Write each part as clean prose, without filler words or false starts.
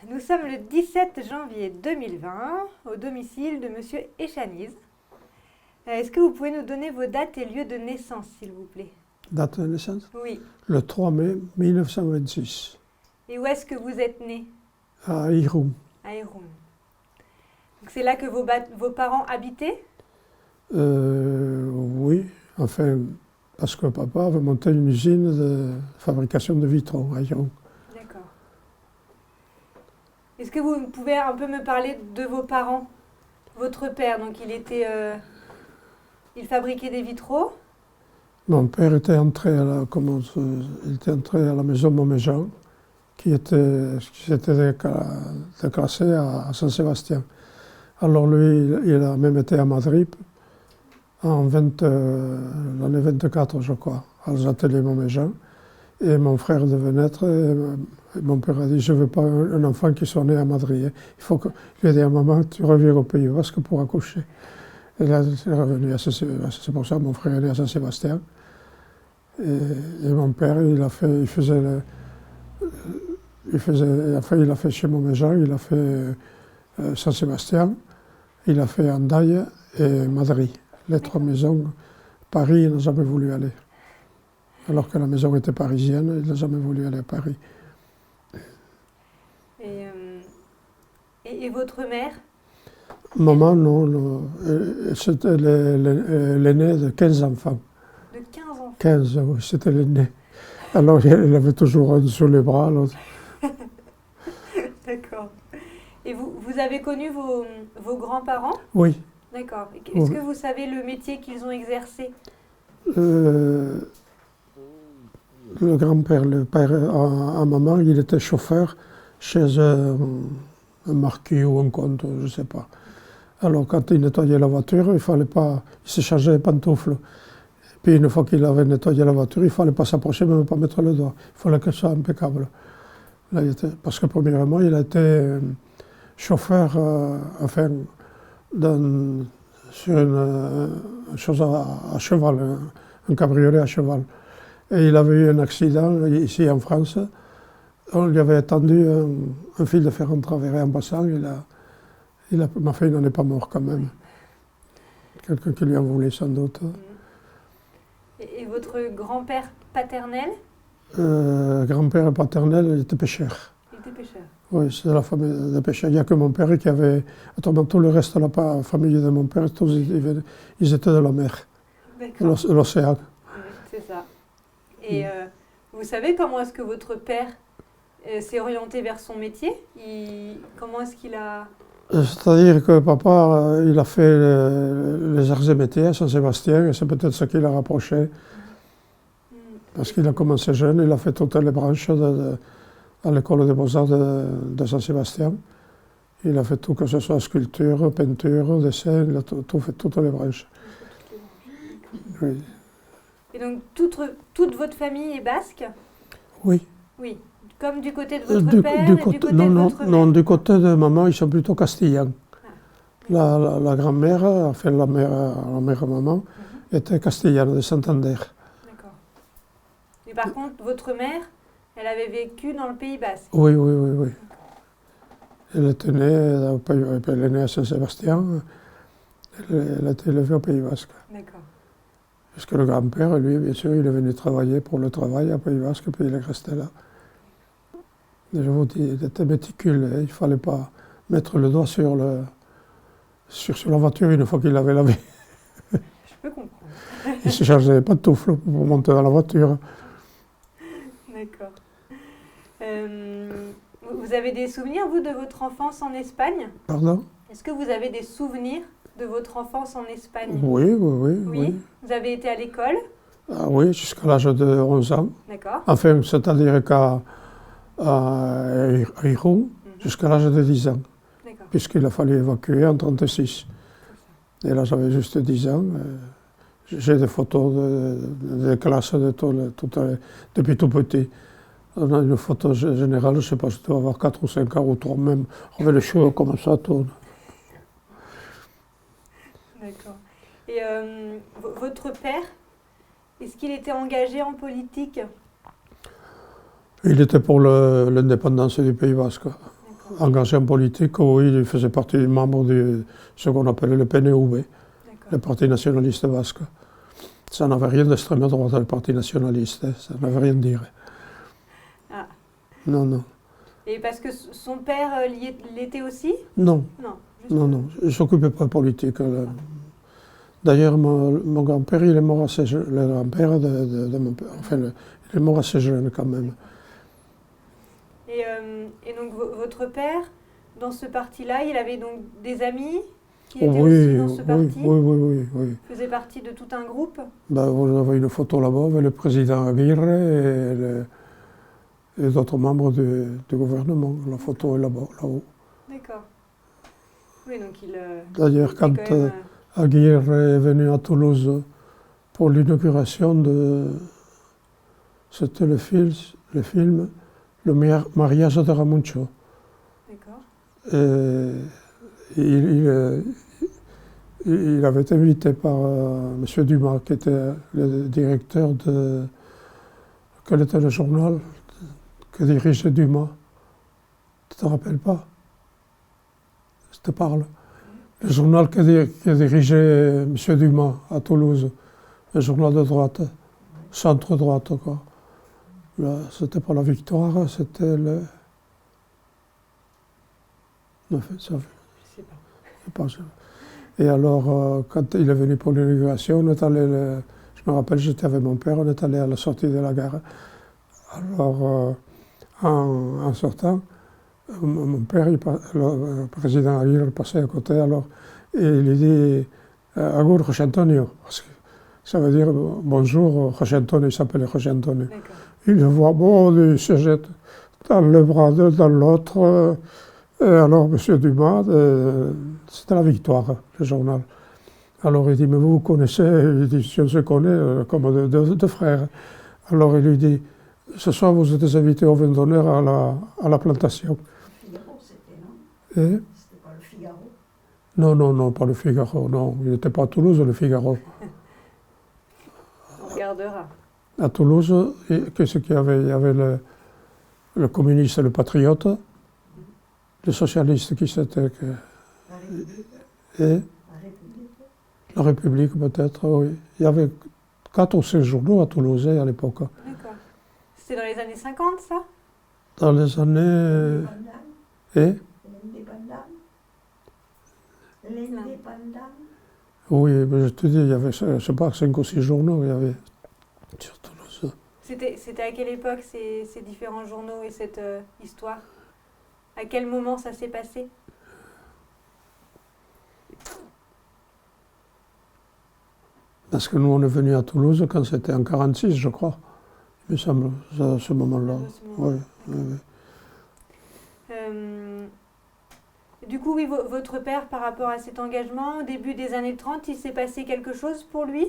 Nous sommes le 17 janvier 2020 au domicile de Monsieur Echaniz. Est-ce que vous pouvez nous donner vos dates et lieux de naissance, s'il vous plaît? Date de naissance? Oui. Le 3 mai 1926, Et où est-ce que vous êtes né? à Irun. À Irun. Donc c'est là que vos parents habitaient? Oui, enfin, parce que papa avait monté une usine de fabrication de vitraux à Irun. D'accord. Est-ce que vous pouvez un peu me parler de vos parents? Votre père, donc il fabriquait des vitraux? Mon père était entré il était entré à la maison Montméjean, qui s'était déclassée à Saint-Sébastien. Alors lui, il a même été à Madrid en l'année 24, je crois, aux ateliers Montméjean. Et mon frère devait naître, et mon père a dit, je ne veux pas un enfant qui soit né à Madrid. Il faut que, il lui a dit à maman, tu reviens au Pays Basque pour accoucher. Et là, il est revenu c'est pour ça que mon frère est né à Saint-Sébastien. Et mon père, il a fait chez Montméjean, il a fait Saint-Sébastien, il a fait Hendaye et Madrid. Les trois maisons, Paris, il n'a jamais voulu aller. Alors que la maison était parisienne, il n'a jamais voulu aller à Paris. Et votre mère? Maman, non. C'était l'aîné de 15 enfants. De 15 enfants? 15, oui, c'était l'aîné. Alors, elle avait toujours un sous les bras, l'autre. D'accord. Et vous avez connu vos grands-parents? Oui. D'accord. Est-ce que vous savez le métier qu'ils ont exercé? Le grand-père, le père à maman, il était chauffeur chez un marquis ou un comte, je ne sais pas. Alors quand il nettoyait la voiture, il se changeait les pantoufles. Puis une fois qu'il avait nettoyé la voiture, il ne fallait pas s'approcher, même pas mettre le doigt. Il fallait que ce soit impeccable. Là, parce que premièrement, il a été chauffeur, sur une chose à cheval, un cabriolet à cheval. Et il avait eu un accident ici en France. On lui avait tendu un fil de fer en travers et en passant, ma fille n'en est pas mort quand même. Quelqu'un qui lui en voulait sans doute. Et votre grand-père paternel? Grand-père paternel, il était pêcheur. Il était pêcheur? Oui, c'est la famille des pêcheurs. Il n'y a que mon père qui avait... Autrement, tout le reste de la famille de mon père, tous ils étaient de la mer, l'océan. Oui, c'est ça. Et vous savez comment est-ce que votre père s'est orienté vers son métier? Comment est-ce qu'il a... C'est-à-dire que papa, il a fait les arts et métiers à Saint-Sébastien, et c'est peut-être ce qui l'a rapproché. Parce qu'il a commencé jeune, il a fait toutes les branches à l'école des beaux-arts de Saint-Sébastien. Il a fait tout, que ce soit sculpture, peinture, dessin, il a tout fait, toutes les branches. Oui. Et donc toute votre famille est basque? Oui. Oui. Comme du côté de votre père et du côté de votre mère? Non, du côté de maman, ils sont plutôt castillans. La grand-mère, enfin la mère maman, était castillane, de Santander. D'accord. Mais par contre, votre mère, elle avait vécu dans le Pays Basque? Oui. Elle était née à Saint-Sébastien, elle a été élevée au Pays Basque. D'accord. Parce que le grand-père, lui, bien sûr, il est venu travailler pour le travail au Pays Basque, puis il est resté là. Et je vous dis, il était méticuleux, il ne fallait pas mettre le doigt sur la voiture une fois qu'il l'avait lavée. Je peux comprendre. Il ne se changeait les pantoufles pour monter dans la voiture. D'accord. Vous avez des souvenirs, vous, de votre enfance en Espagne? Pardon? Est-ce que vous avez des souvenirs de votre enfance en Espagne? Oui. Vous avez été à l'école? Ah oui, jusqu'à l'âge de 11 ans. D'accord. Enfin, c'est-à-dire qu'à Irun, jusqu'à l'âge de 10 ans. D'accord. Puisqu'il a fallu évacuer en 1936. Et là, j'avais juste 10 ans. J'ai des photos de classes depuis tout petit. On a une photo générale, je ne sais pas, je dois avoir 4 ou 5 ans ou 3 même. On avait les cheveux comme ça, tout. D'accord. Et votre père, est-ce qu'il était engagé en politique? Il était pour l'indépendance du Pays Basque. D'accord. engagé en politique, oui, il faisait partie des membres de ce qu'on appelait le PNV, le Parti nationaliste basque. Ça n'avait rien d'extrême droite, le Parti nationaliste, hein, ça n'avait rien à dire. Ah. Non, non. Et parce que son père l'était aussi? Non. Non. Non, non, il ne s'occupait pas de politique. D'ailleurs, mon grand-père, il est mort assez jeune, le grand-père de mon père, enfin, il est mort assez jeune quand même. Et donc votre père, dans ce parti-là, il avait donc des amis qui étaient Oui, aussi dans ce parti? oui. Il faisait partie de tout un groupe? Ben, vous avez une photo là-bas avec le président Aguirre et d'autres membres du gouvernement. La photo est là-bas, là-haut. D'accord. Oui, donc il... D'ailleurs, quand Aguirre est venu à Toulouse pour l'inauguration de... C'était le film Le mariage de Ramuncho. D'accord. Et il avait été invité par M. Dumas, qui était le directeur de... Quel était le journal que dirigeait Dumas? Tu ne te rappelles pas? Je te parle. Le journal que dirigeait M. Dumas à Toulouse, un journal de droite, centre-droite, quoi. C'était pas la Victoire, c'était le... Non, ça, je sais pas. Et alors, quand il est venu pour l'inauguration, on est allé, je me rappelle, j'étais avec mon père, on est allé à la sortie de la gare. Alors, en sortant, mon père, le président Aguirre passait à côté, alors, et il lui dit Agur José Antonio, parce que ça veut dire bonjour José Antonio, il s'appelait José Antonio. Il le voit, bon, il se jette dans le bras de dans l'autre. Et alors, M. Dumas, c'était la Victoire, le journal. Alors il dit, mais vous connaissez? Il dit, si on se connaît comme deux frères. Alors il lui dit, ce soir vous êtes invités au vin d'honneur à la plantation. Le Figaro, c'était, non? C'était pas le Figaro? Non, pas le Figaro, non. Il n'était pas à Toulouse, le Figaro. On regardera. À Toulouse, qu'est-ce qu'il y avait? Il y avait le communiste et le patriote, le socialiste qui c'était... Et la République peut-être, oui. Il y avait 4 ou 5 journaux à Toulouse à l'époque. D'accord. C'était dans les années 50, ça? Dans les années... Et L'indépendant. Oui, mais je te dis, il y avait, je ne sais pas, 5 ou 6 journaux, il y avait sur Toulouse. C'était à quelle époque ces différents journaux et cette histoire? À quel moment ça s'est passé? Parce que nous, on est venus à Toulouse quand c'était en 1946, je crois. Il me semble, à ce moment-là. Oui. Du coup, oui, votre père, par rapport à cet engagement, au début des années 30, il s'est passé quelque chose pour lui?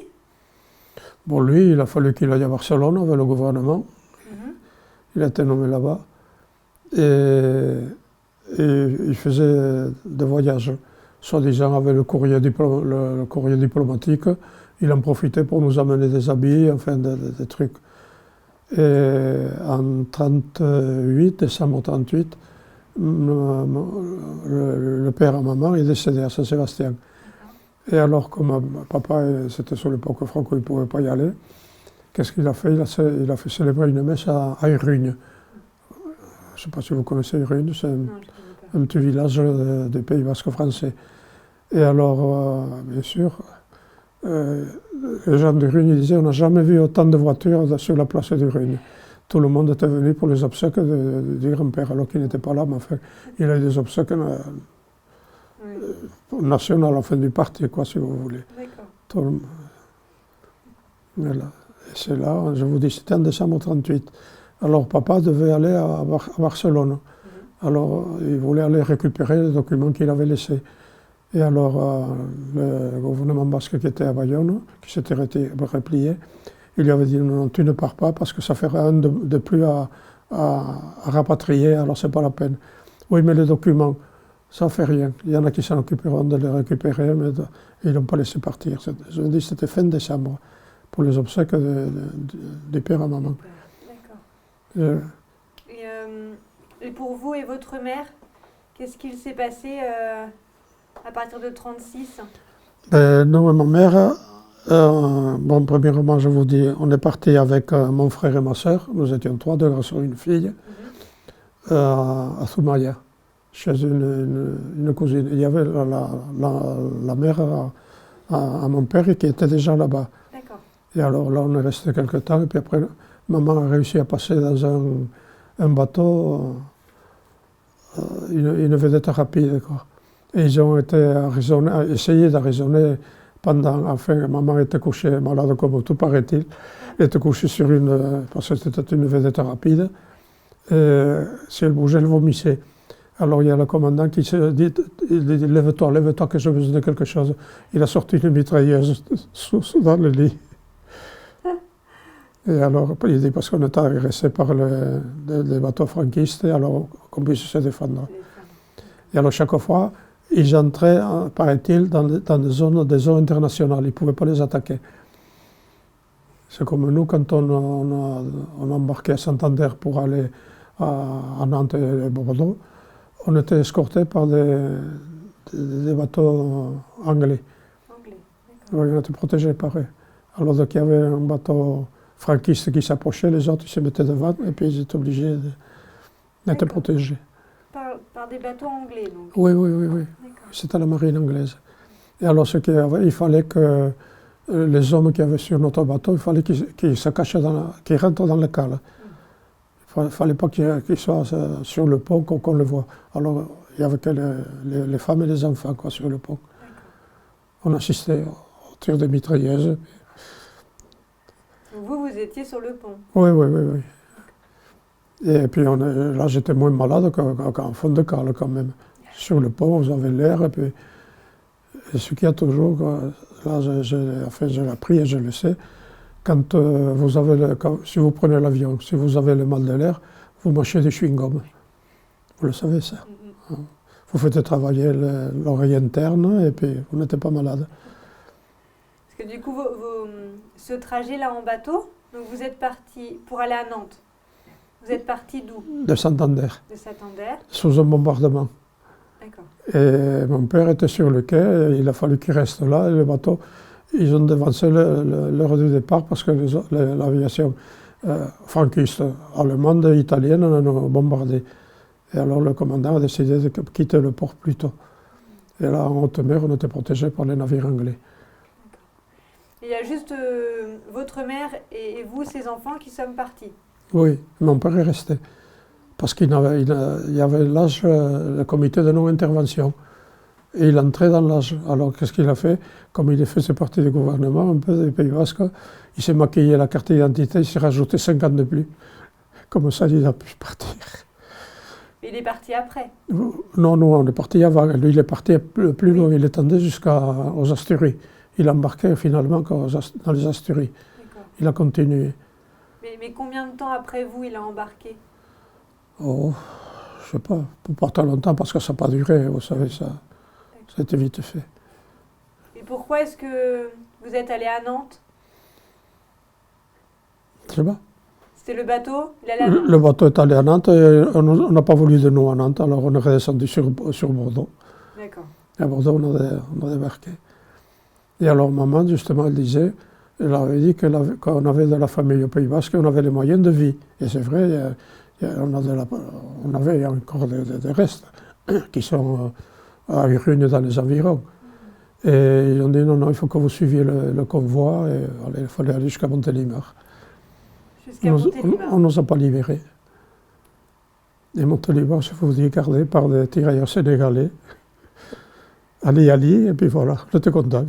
Bon, lui, il a fallu qu'il aille à Barcelone avec le gouvernement. Il a été nommé là-bas. Et il faisait des voyages, soi-disant avec le courrier diplomatique. Il en profitait pour nous amener des habits, enfin des trucs. Et en 38, décembre 1938, le père à maman est décédé à Saint-Sébastien. Et alors, comme papa, c'était sur l'époque franco, il ne pouvait pas y aller, qu'est-ce qu'il a fait? Il a fait célébrer une messe à Irune. Je ne sais pas si vous connaissez Irune, c'est un petit village des Pays Basques français. Et alors, bien sûr, les gens d'Irune disaient on n'a jamais vu autant de voitures sur la place d'Irune. Tout le monde était venu pour les obsèques du grand-père, alors qu'il n'était pas là, mais enfin, il a eu des obsèques nationales, enfin du parti, quoi, si vous voulez. D'accord. Voilà. Et c'est là, je vous dis, c'était en décembre 1938. Alors papa devait aller à Barcelone. Alors il voulait aller récupérer les documents qu'il avait laissés. Et alors le gouvernement basque qui était à Bayonne, qui s'était replié, il lui avait dit non, tu ne pars pas parce que ça ferait un de plus à rapatrier, alors c'est pas la peine. Oui, mais les documents, ça ne fait rien. Il y en a qui s'en occuperont de les récupérer, mais ils n'ont pas laissé partir. Je me dis c'était fin décembre pour les obsèques des pères à maman. D'accord. Et pour vous et votre mère, Qu'est-ce qu'il s'est passé à partir de 1936? Non, ma mère, bon, premièrement, je vous dis, on est parti avec mon frère et ma soeur. Nous étions 3, 2 garçons et une fille, à Soumaya, chez une cousine. Il y avait la mère à mon père qui était déjà là-bas. D'accord. Et alors là, on est resté quelque temps. Et puis après, maman a réussi à passer dans un bateau, une vedette rapide, quoi. Et ils ont été essayé d'arraisonner pendant, enfin, maman était couchée malade comme tout paraît-il, elle était couchée sur parce que c'était une vedette rapide, et si elle bougeait, elle vomissait. Alors il y a le commandant qui s'est dit, lève-toi que j'ai besoin de quelque chose. Il a sorti une mitrailleuse dans le lit. Et alors, il dit, parce qu'on était agressé par les bateaux franquistes, et alors qu'on puisse se défendre. Et alors chaque fois, ils entraient, paraît-il, dans des zones internationales. Ils ne pouvaient pas les attaquer. C'est comme nous, quand on embarquait à Santander pour aller à Nantes et Bordeaux, on était escortés par des bateaux anglais. Oui, on était protégés par eux. Alors dès qu'il y avait un bateau franquiste qui s'approchait, les autres ils se mettaient devant et puis ils étaient obligés d'être protégés. Par des bateaux anglais, donc? Oui. C'était la marine anglaise. Et alors, il fallait que les hommes qui avaient sur notre bateau, il fallait qu'ils se cachent, qu'ils rentrent dans le cale. Il ne fallait pas qu'ils soient sur le pont, qu'on le voit. Alors, il n'y avait que les femmes et les enfants quoi, sur le pont. On assistait au tir de mitrailleuses. Vous étiez sur le pont? Oui. Et puis là, j'étais moins malade qu'en fond de cale quand même. Sur le pont, vous avez l'air, et ce qu'il y a toujours, là, j'ai appris et je le sais, quand si vous prenez l'avion, si vous avez le mal de l'air, vous mâchez des chewing-gums. Vous le savez, ça. Vous faites travailler l'oreille interne, et puis vous n'êtes pas malade. Parce que du coup, ce trajet-là en bateau, donc vous êtes parti pour aller à Nantes. Vous êtes parti d'où? De Santander. De Santander. Sous un bombardement. D'accord. Et mon père était sur le quai, et il a fallu qu'il reste là, et le bateau, ils ont devancé l'heure du départ parce que l'aviation franquiste allemande et italienne en ont bombardé. Et alors le commandant a décidé de quitter le port plus tôt. Et là, en haute mer, on était protégés par les navires anglais. Il y a juste votre mère et vous, ses enfants, qui sommes partis? Oui, mon père est resté. Parce qu'il y avait l'âge, le comité de non-intervention. Et il entrait dans l'âge. Alors qu'est-ce qu'il a fait? Comme il faisait partie du gouvernement, un peu du Pays Basque, il s'est maquillé la carte d'identité, il s'est rajouté 5 ans de plus. Comme ça, il a pu partir. Il est parti après? Non, on est parti avant. Lui, il est parti plus loin. Il attendait jusqu'aux Asturies. Il embarquait finalement dans les Asturies. Il a continué. Mais combien de temps après vous, il a embarqué? Oh, je ne sais pas très longtemps parce que ça n'a pas duré, vous savez, ça a été vite fait. Et pourquoi est-ce que vous êtes allé à Nantes? Je sais pas. C'était le bateau? Il allait à Nantes? Le bateau est allé à Nantes et on n'a pas voulu de nous à Nantes, alors on est redescendu sur Bordeaux. D'accord. Et à Bordeaux, on a débarqué. Et alors maman, justement, elle avait dit qu'on avait de la famille au Pays Basque, on avait les moyens de vie. Et c'est vrai, on avait encore des restes qui sont à Irune dans les environs. Et ils ont dit non, il faut que vous suiviez le convoi. Et il fallait aller jusqu'à Montélimar. On ne nous a pas libérés. Et Montélimar, je vous dis, gardé par des tirailleurs sénégalais. Ali, et puis voilà, j'étais content.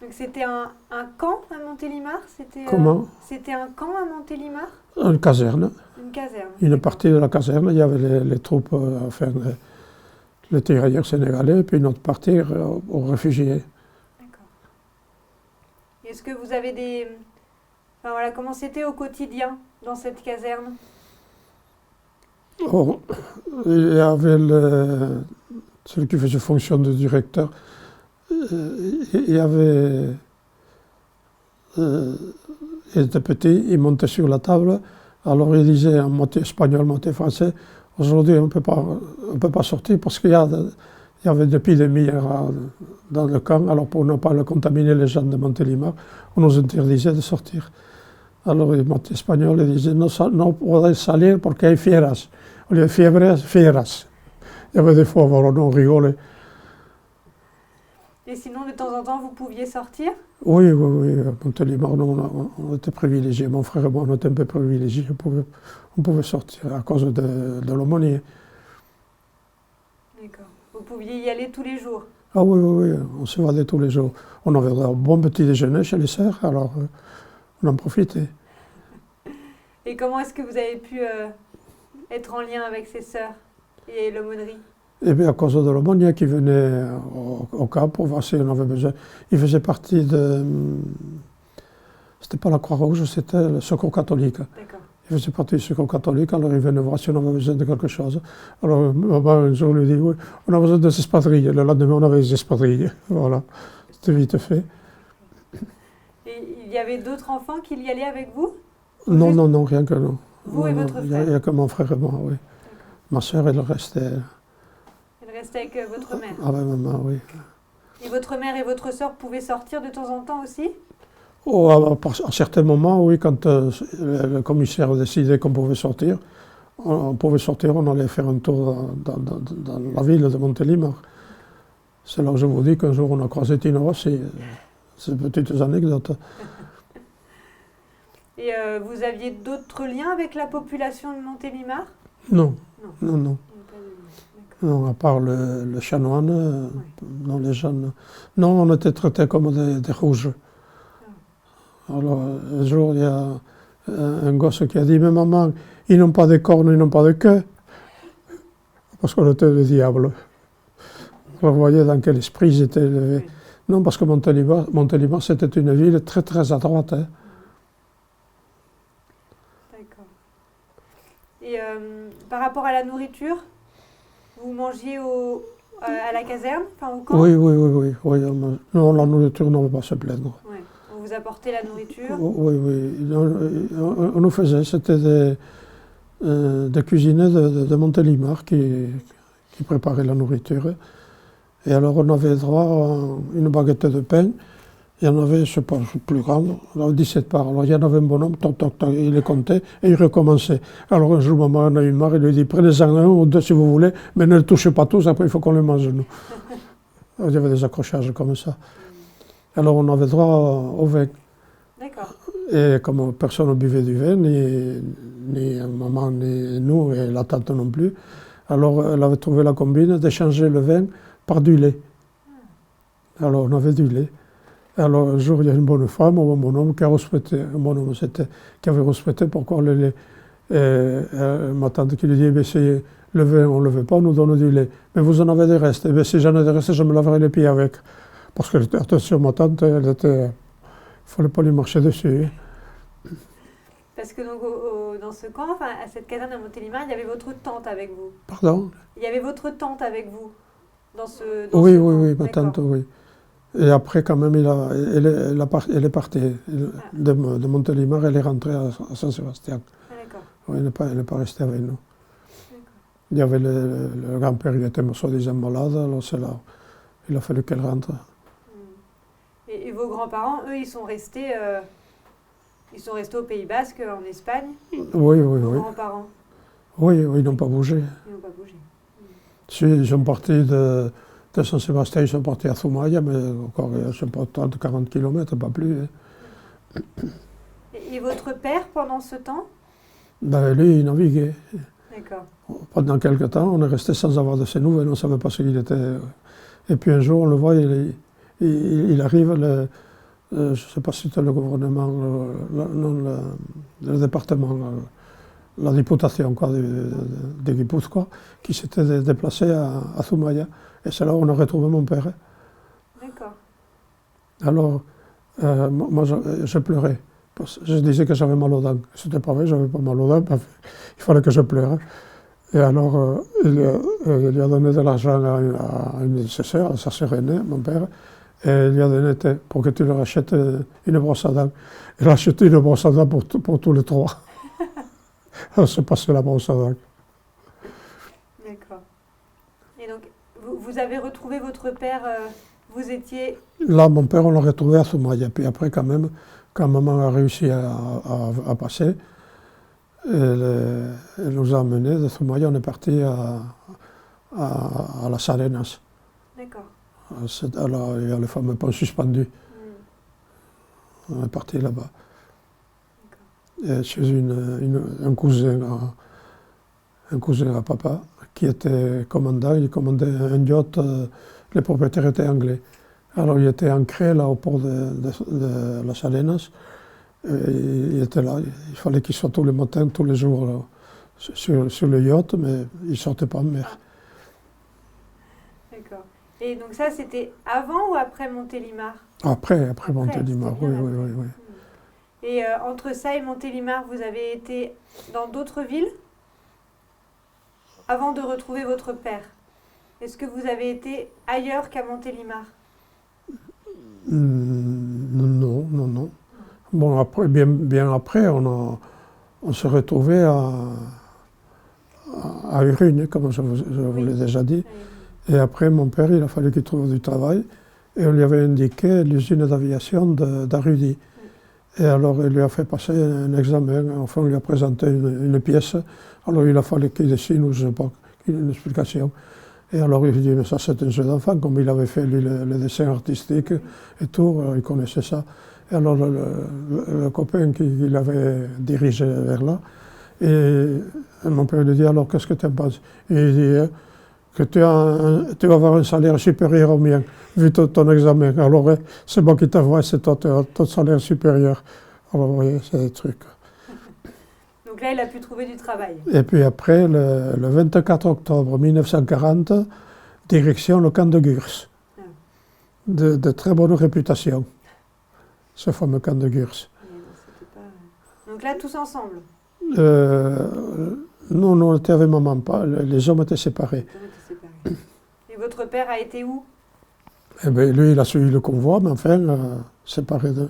Donc c'était un camp à Montélimar? Comment? C'était un camp à Montélimar? Une caserne. Une caserne. Une partie de la caserne, il y avait les troupes, les tirailleurs sénégalais, et puis une autre partie aux réfugiés. D'accord. Est-ce que vous avez comment c'était au quotidien dans cette caserne? Oh, il y avait celui qui faisait fonction de directeur. Il y avait. Il était petit, il montait sur la table, alors il disait en moitié espagnol, moitié français: Aujourd'hui, on ne peut pas sortir parce qu'il y avait une épidémie dans le camp. Alors, pour ne pas contaminer les gens de Montélimar, on nous interdisait de sortir. Alors, les Espagnols disaient no podéis salir porque hay fieras. Au lieu de fiebres, fieras. Il y avait des fois, alors on rigolait. Et sinon, de temps en temps, vous pouviez sortir? Oui, à Montélimar, on était privilégiés. Mon frère et moi, on était un peu privilégiés. On pouvait sortir à cause de l'aumônier. D'accord. Vous pouviez y aller tous les jours? Ah oui, on se vadait tous les jours. On avait un bon petit déjeuner chez les sœurs, alors on en profitait. Et comment est-ce que vous avez pu être en lien avec ces sœurs et l'aumônerie? Eh bien, à cause de l'aumônier qui venait au camp pour voir si on avait besoin. Il faisait partie de... C'était pas la Croix-Rouge, c'était le Secours catholique. D'accord. Il faisait partie du Secours catholique, alors il venait voir si on avait besoin de quelque chose. Alors, maman, un jour, lui dit, oui, on a besoin des espadrilles. Le lendemain, on avait des espadrilles. Voilà, c'était vite fait. Et il y avait d'autres enfants qui y allaient avec vous? Non, rien que non. Vous et votre frère? Il n'y a que mon frère et moi, oui. Ma soeur, elle restait... Elle restait avec votre mère? Avec maman, oui. Et votre mère et votre sœur pouvaient sortir de temps en temps aussi? Oh, à certains moments, oui, quand le commissaire a décidé qu'on pouvait sortir, on allait faire un tour dans la ville de Montélimar. C'est là que je vous dis qu'un jour on a croisé Tino aussi. C'est petites anecdotes. Et vous aviez d'autres liens avec la population de Montélimar? Non. Pas de lien, d'accord. Non, à part le chanoine, non, les jeunes. Non, on était traités comme des rouges. Alors, un jour, il y a un gosse qui a dit « Mais maman, ils n'ont pas de cornes, ils n'ont pas de queue. » Parce qu'on était le diable. Vous voyez dans quel esprit ils étaient élevés. Oui. Non, parce que Montélimar, c'était une ville très, très à droite. Hein. D'accord. Et par rapport à la nourriture, vous mangiez à la caserne, enfin au camp? Oui. Non, la nourriture, on ne va pas se plaindre. Ouais. On vous apportait la nourriture? Oui. On nous faisait, c'était des cuisiniers de Montélimar qui préparaient la nourriture. Et alors on avait droit à une baguette de pain. Il y en avait, je ne sais pas, plus grande, 17 parts. Alors il y en avait un bonhomme, il les comptait et il recommençait. Alors un jour, maman en a eu marre, il lui dit prenez-en un ou deux si vous voulez, mais ne le touchez pas tous, après il faut qu'on les mange nous. Alors, il y avait des accrochages comme ça. Alors on avait droit au vin. D'accord. Et comme personne ne buvait du vin, ni maman, ni nous, et la tante non plus, alors elle avait trouvé la combine d'échanger le vin par du lait. Alors on avait du lait. Alors un jour, il y a une bonne femme, un bon homme qui a respecté, qui avait respecté pourquoi le lait. Et ma tante qui lui dit, si le vin, on ne le veut pas, on nous donne du lait. Mais vous en avez des restes. Et si j'en ai des restes, je me laverai les pieds avec. Parce que, attention, ma tante, il ne fallait pas lui marcher dessus. Parce que donc, dans ce camp, enfin, à cette caserne à Montélimar, il y avait votre tante avec vous. Pardon? Il y avait votre tante avec vous dans ce oui, camp. Oui, ma tante, oui. Et après, quand même, elle est partie de Montélimar, elle est rentrée à Saint-Sébastien. Ah, d'accord. Oui, elle n'est pas restée avec nous. Il y avait le grand-père, il était soi-disant malade, alors c'est là, il a fallu qu'elle rentre. Et vos grands-parents, eux, ils sont restés au Pays Basque, en Espagne? Oui. Vos grands-parents? Oui, ils n'ont pas bougé. Ils n'ont pas bougé. Si, ils sont partis de Saint-Sébastien, ils sont partis à Zumaia, mais encore, je sais pas, 30-40 km, pas plus. Hein. Et votre père, pendant ce temps? Ben, lui, il naviguait. D'accord. Pendant quelque temps, on est resté sans avoir de ses nouvelles, on ne savait pas ce qu'il était. Et puis un jour, on le voit, il arrive, je ne sais pas si c'était le gouvernement, le département, la députation de Guipúzcoa, qui s'était déplacé à Zumaia. Et c'est là où on a retrouvé mon père. D'accord. Alors, moi, je pleurais. Je disais que j'avais mal aux dents. C'était pas vrai, j'avais pas mal aux dents. Il fallait que je pleure. Et alors, il lui a donné de l'argent à une de ses sœurs, à sa sœur aînée, mon père. Et il lui a donné pour que tu leur achètes une brosse à dents. Il a acheté une brosse à dents pour tous les trois. On s'est passé la brosse à dents. vous avez retrouvé votre père, vous étiez... Là, mon père, on l'a retrouvé à Soumaïa. Puis après, quand même, quand maman a réussi à passer, elle nous a emmenés de Soumaïa, on est parti à Las Arenas. D'accord. Alors, il y a le fameux pont suspendu. On est parti là-bas. Chez un cousin à papa, qui était commandant, il commandait un yacht, les propriétaires étaient anglais. Alors il était ancré là au port de Las Arenas, et il était là, il fallait qu'il soit tous les matins, tous les jours là, sur le yacht, mais il ne sortait pas en mer. D'accord. Et donc ça, c'était avant ou après Montélimar? Après Montélimar, oui. Et entre ça et Montélimar, vous avez été dans d'autres villes avant de retrouver votre père? Est-ce que vous avez été ailleurs qu'à Montélimar? Non. Bon, après, bien après, on s'est retrouvés à Urrugne, comme je vous l'ai déjà dit. Et après, mon père, il a fallu qu'il trouve du travail. Et on lui avait indiqué l'usine d'aviation d'Arudi. Et alors, il lui a fait passer un examen. Enfin, on lui a présenté une pièce. Alors, il a fallu qu'il dessine, ou je ne sais pas, une explication. Et alors, il dit, mais ça, c'est un jeu d'enfant, comme il avait fait, lui, le dessin artistique et tout, il connaissait ça. Et alors, le copain qui l'avait dirigé vers là, et mon père lui dit, alors, qu'est-ce que tu en penses? Et il dit, que tu vas avoir un salaire supérieur au mien, vu ton examen. Alors, c'est moi qui t'envoie, c'est ton salaire supérieur. Alors, vous voyez, c'est des trucs. Donc là, il a pu trouver du travail. Et puis après, le 24 octobre 1940, direction le camp de Gurs. De très bonne réputation, ce fameux camp de Gurs. Donc là, tous ensemble? Non, on était avec maman, les hommes étaient séparés. Et votre père a été où? Eh bien, lui, il a suivi le convoi, mais enfin, séparé de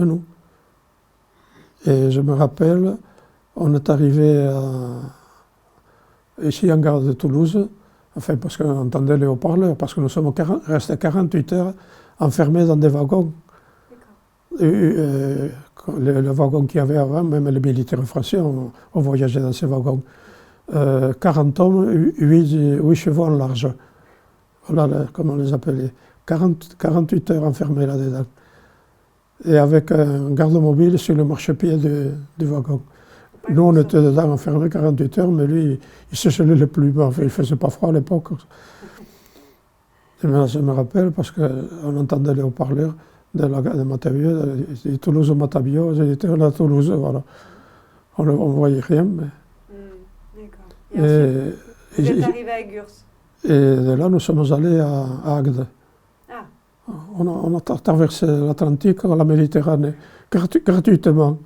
nous. Et je me rappelle, on est arrivé ici en gare de Toulouse, enfin, parce qu'on entendait les haut-parleurs, parce que nous sommes restés 48 heures enfermés dans des wagons. Le wagon qu'il y avait avant, même les militaires français, on voyageait dans ces wagons. 40 hommes, 8 chevaux en large. Voilà comment on les appelait. 48 heures enfermés là-dedans. Et avec un garde-mobile sur le marchepied du wagon. Nous, on était dedans enfermés 48 heures, mais lui, il se gelait les plumes. Enfin, il ne faisait pas froid à l'époque. Je me rappelle parce qu'on entendait les haut-parleurs de Matavio, de Toulouse-Matavio, j'étais à Toulouse, voilà. On ne voyait rien, mais... D'accord. Et ensuite, vous êtes arrivé à Gurs? Et de là, nous sommes allés à Agde. Ah. On a traversé l'Atlantique, la Méditerranée, gratuitement.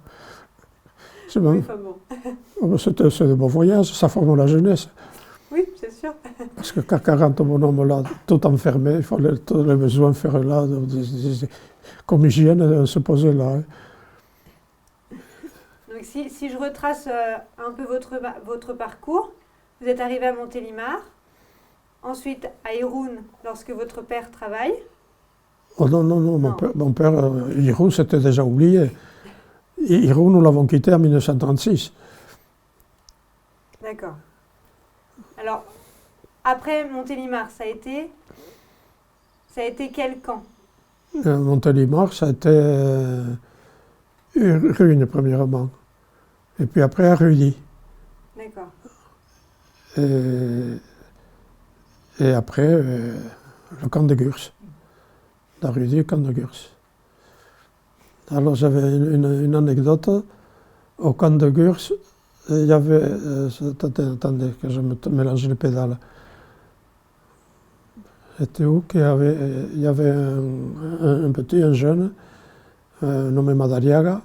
C'est de bons voyages, ça forme la jeunesse. Oui, c'est sûr. Parce que qu'à 40 bonhommes là, tout enfermé, il fallait tous les besoins faire là, comme hygiène, on se posait là. Donc si je retrace un peu votre parcours, vous êtes arrivé à Montélimar, ensuite à Irún lorsque votre père travaille. Oh non, mon père, Irún, c'était déjà oublié. Irún, nous l'avons quitté en 1936. D'accord. Alors, après Montélimar, ça a été quel camp? Montélimar, ça a été Irún, premièrement. Et puis après, Arudi. D'accord. Et après, le camp de Gurs. D'Arudi, le camp de Gurs. Alors, j'avais une anecdote. Au camp de Gurs, il y avait... attendez, que je me mélange les pédales. C'était où qu'il y avait un jeune, nommé Madariaga,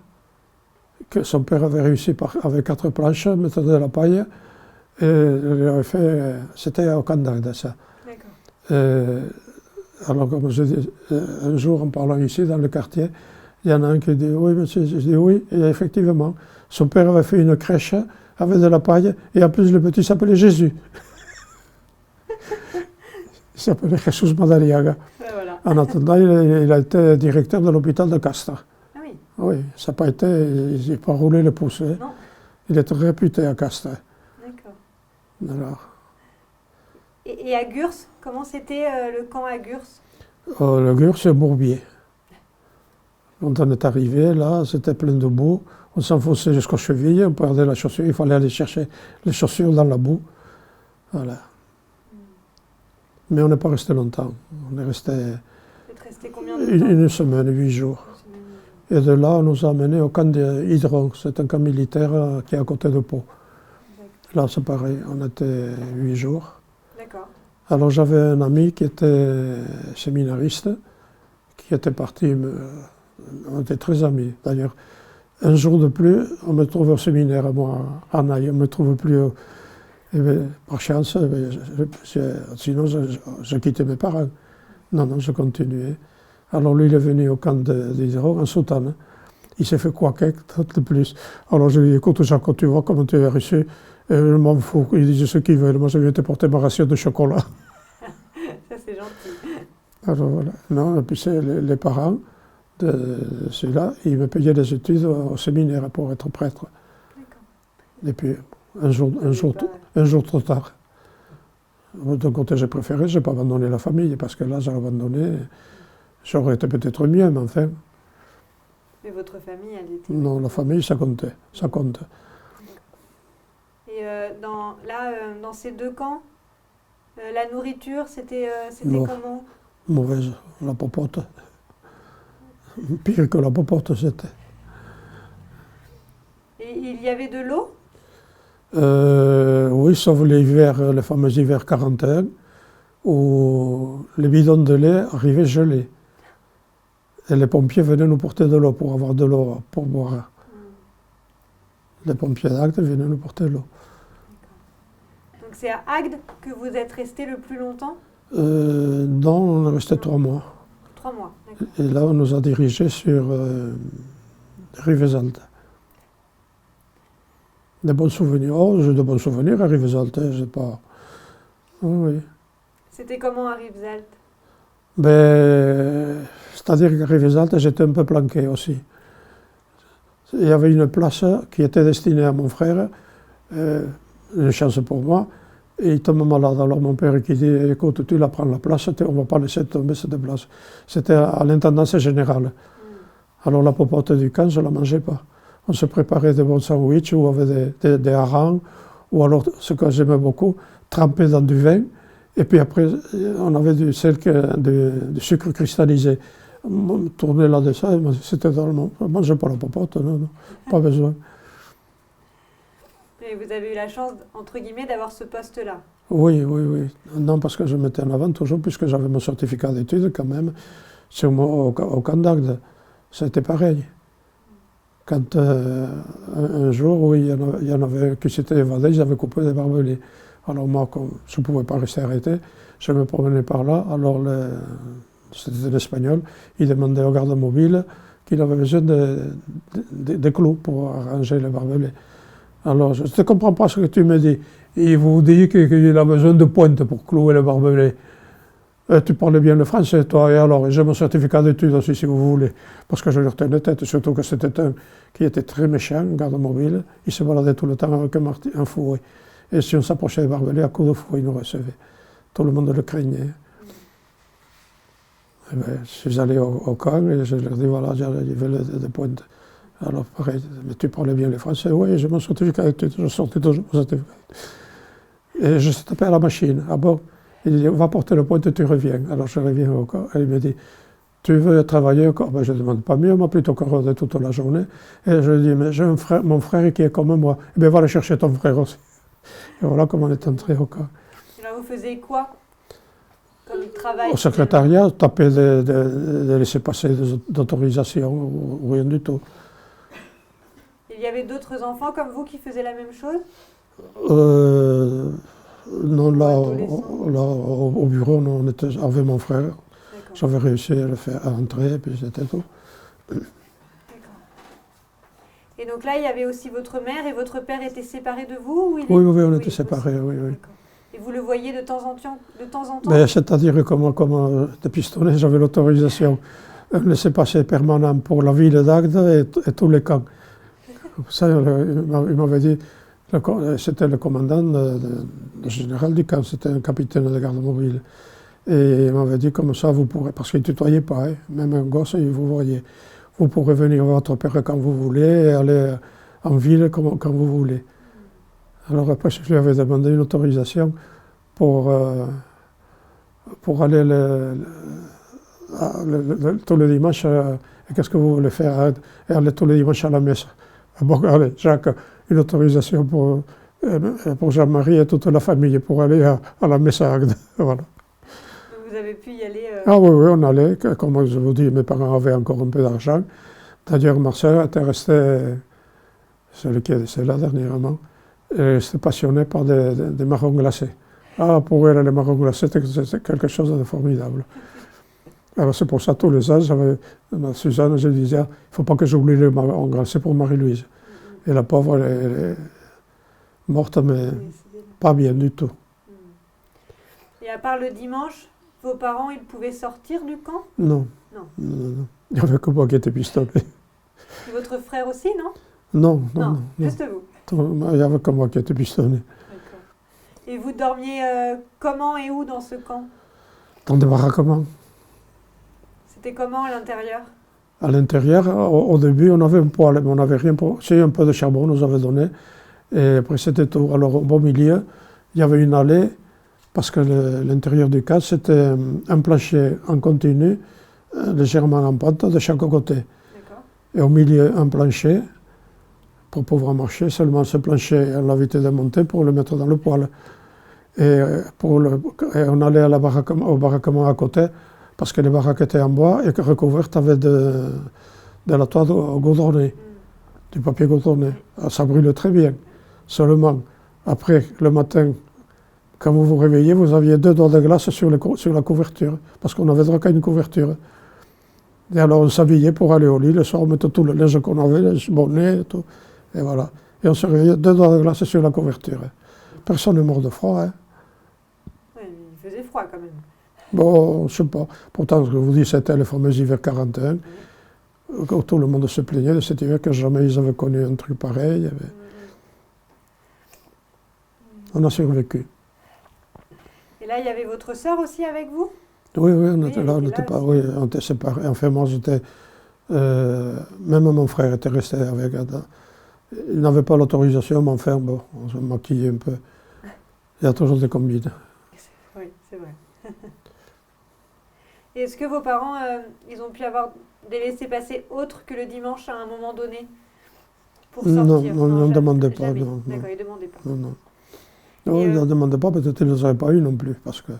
que son père avait réussi avec 4 planches, mettre de la paille, et il avait fait... C'était au camp d'Agde, ça. D'accord. Alors, comme je dis, un jour, en parlant ici, dans le quartier, il y en a un qui dit « Oui, monsieur », je dis « Oui », et effectivement, son père avait fait une crèche avec de la paille, et en plus, le petit s'appelait Jésus. s'appelait Jesus Madariaga. Ouais, voilà. En attendant, il a été directeur de l'hôpital de Castres. Ah oui, Oui, ça n'a pas été, il n'a pas roulé le pouce. Hein. non, Il était réputé à Castres. d'accord. Alors, Et à Gurs, comment c'était le camp à Gurs? le Gurs, c'est Bourbier. Quand on est arrivé, là, c'était plein de boue. On s'enfonçait jusqu'aux chevilles, on perdait la chaussure. Il fallait aller chercher les chaussures dans la boue. Voilà. Mais on n'est pas resté longtemps. On est resté Vous êtes resté combien de temps? une semaine, 8 jours. Et de là, on nous a amenés au camp d'Hydron. C'est un camp militaire qui est à côté de Pau. Là, c'est pareil, on était 8 jours. D'accord. Alors, j'avais un ami qui était séminariste, qui était parti, on était très amis. D'ailleurs, un jour de plus, on me trouve au séminaire, moi, à Naï, on ne me trouve plus. Et bien, par chance, sinon, je quittais mes parents. Non, je continuais. Alors lui, il est venu au camp d'Hydron, en soutane. Il s'est fait quoiquer, tout de plus. Alors je lui ai dit, écoute, Jacques, tu vois comment tu es reçu. Je m'en fous, ils disent ce qu'ils veulent. Moi, je viens te porter ma ration de chocolat. Ça, c'est gentil. Alors voilà. Non, et puis c'est les parents de celui-là, ils me payaient des études au séminaire pour être prêtre. D'accord. Et puis, un jour trop tard. D'un côté, j'ai préféré, je n'ai pas abandonné la famille, parce que là, j'ai abandonné. J'aurais été peut-être mieux, mais enfin. Mais votre famille, elle était... Non, la famille, ça comptait, ça compte. Et dans ces deux camps, la nourriture, c'était Non. comment? Mauvaise, la popote. Pire que la popote, c'était. Et il y avait de l'eau? Oui, sauf l'hiver, le fameux hiver 41, où les bidons de lait arrivaient gelés. Et les pompiers venaient nous porter de l'eau pour avoir de l'eau pour boire. Les pompiers d'Agde venaient nous porter de l'eau. Donc c'est à Agde que vous êtes resté le plus longtemps? Non, on est resté 3 mois. 3 mois, d'accord. Et là, on nous a dirigés sur Rivesaltes. Des bons souvenirs. Oh, j'ai de bons souvenirs à Rivesaltes, je sais pas. Oui. C'était comment à Rivesaltes? Ben, c'est-à-dire qu'à Rivesaltes, j'étais un peu planqué aussi. Il y avait une place qui était destinée à mon frère, une chance pour moi, et il tombe malade. Alors mon père qui dit, écoute, tu la prends la place, on ne va pas laisser tomber cette place. C'était à l'intendance générale. Alors la popote du camp, je ne la mangeais pas. On se préparait des bons sandwichs ou avec des harengs, ou alors, ce que j'aimais beaucoup, trempé dans du vin. Et puis après, on avait du sucre cristallisé. On tournait là-dessus, c'était dans le monde. On ne mangeait pas la popote, non, pas besoin. Et vous avez eu la chance, entre guillemets, d'avoir ce poste-là? Oui. Non, parce que je mettais en avant toujours, puisque j'avais mon certificat d'études quand même, au camp d'Agde. C'était pareil. Quand un jour, oui, il y en avait un qui s'était évadé, ils avaient coupé des barbelés. Alors moi, comme je ne pouvais pas rester arrêté, je me promenais par là. Alors c'était l'Espagnol, il demandait au garde mobile qu'il avait besoin de clous pour arranger les barbelés. Alors je ne comprends pas ce que tu me dis. Il vous dit qu'il a besoin de pointe pour clouer les barbelés. Tu parlais bien le français, toi, et alors, j'ai mon certificat d'études aussi, si vous voulez, parce que je lui retenais tête, surtout que c'était un qui était très méchant, un garde mobile, il se baladait tout le temps avec un fouet. Et si on s'approchait des barbelés, à coups de fouet, il nous recevait. Tout le monde le craignait. Et bien, je suis allé au camp et je leur dis, voilà, j'avais des pointes. Alors, pareil, mais tu parlais bien le français? Oui, j'ai mon certificat d'études, je sortais toujours mon certificat. Et je suis tapé à la machine, ah bon? Il dit, on va porter le point et tu reviens. Alors je reviens au corps et il me dit, tu veux travailler encore? Ben, je ne demande pas mieux, moi plutôt que rôder toute la journée. Et je lui dis, mais j'ai mon frère qui est comme moi. Eh bien, va aller chercher ton frère aussi. Et voilà comment on est entré au corps. Et là, vous faisiez quoi comme travail? Au secrétariat, taper des laissez-passer d'autorisation ou rien du tout. Il y avait d'autres enfants comme vous qui faisaient la même chose? Non, là, au bureau, non, on était avec mon frère. J'avais réussi à le faire entrer, et puis c'était tout. D'accord. Et donc là, il y avait aussi votre mère et votre père étaient séparés de vous? Ou Oui, on était séparés, oui. Et vous le voyez de temps en temps, Ben, c'est-à-dire que moi, comme dépistonné, j'avais l'autorisation de laisser passer permanent pour la ville d'Agde et tous les camps. Ça, il m'avait dit, c'était le commandant, le général du camp, c'était un capitaine de garde mobile. Et il m'avait dit comme ça, vous pourrez, parce qu'il ne tutoyait pas, hein, même un gosse, vous voyez, vous pourrez venir voir votre père quand vous voulez et aller en ville quand vous voulez. Alors après, je lui avais demandé une autorisation pour aller tous les dimanches, qu'est-ce que vous voulez faire, et aller tous les dimanches à la messe. Bon, allez, Jacques, une autorisation pour Jean-Marie et toute la famille pour aller à la messe à Agde. Voilà. Vous avez pu y aller Ah oui, on allait. Comme je vous dis, mes parents avaient encore un peu d'argent. D'ailleurs, ma soeur était restée, celle qui est décédée là dernièrement, elle était passionnée par des marrons glacés. Ah, pour elle, les marrons glacés, c'était quelque chose de formidable. Alors c'est pour ça, tous les ans, Suzanne, je disais, il ne faut pas que j'oublie les marrons glacés pour Marie-Louise. Et la pauvre, elle est morte, mais pas bien du tout. Et à part le dimanche, vos parents, ils pouvaient sortir du camp? Non. Non. Non. Il n'y avait que moi qui étais pistonné. Et votre frère aussi, non? Non. Juste vous. Il n'y avait que moi qui étais pistonné. D'accord. Et vous dormiez comment et où dans ce camp? Dans des baraquements. C'était comment à l'intérieur? À l'intérieur, au début, on avait un poêle, mais on n'avait rien pour... C'est un peu de charbon, on nous avait donné. Et après, c'était tout. Alors, au beau milieu, il y avait une allée, parce que l'intérieur du cadre, c'était un plancher en continu, légèrement en pente de chaque côté. D'accord. Et au milieu, un plancher, pour pouvoir marcher. Seulement, ce plancher, on l'avait démonté pour le mettre dans le poêle. Et on allait au baraquement à côté, parce que les baraques étaient en bois et recouvertes avec de la toile goudronnée, du papier goudronné. Alors, ça brûle très bien. Seulement, après, le matin, quand vous vous réveillez, vous aviez 2 doigts de glace sur la couverture, parce qu'on avait droit qu'à une couverture. Et alors, on s'habillait pour aller au lit. Le soir, on mettait tout le linge qu'on avait, le bonnet, tout. Et voilà. Et on se réveillait 2 doigts de glace sur la couverture. Personne n'est mort de froid. Hein. Oui, il faisait froid quand même. Bon, je ne sais pas. Pourtant, ce que je vous dis, c'était le fameux hiver 41, où tout le monde se plaignait de cet hiver, que jamais ils avaient connu un truc pareil. On a survécu. Et là, il y avait votre sœur aussi avec vous? Oui, on était là, on n'était pas, oui, on était séparés. Enfin, moi, j'étais, même mon frère était resté avec Ada. Il n'avait pas l'autorisation, mais enfin, bon, on se maquillait un peu. Il y a toujours des combines. Oui, c'est vrai. Et est-ce que vos parents, ils ont pu avoir des laissez-passer autres que le dimanche à un moment donné pour sortir? Non, on ne demandait pas. Jamais. Non, D'accord, ils ne demandaient pas. non. Non, ils ne demandaient pas, peut-être qu'ils ne les avaient pas eu non plus. Parce que...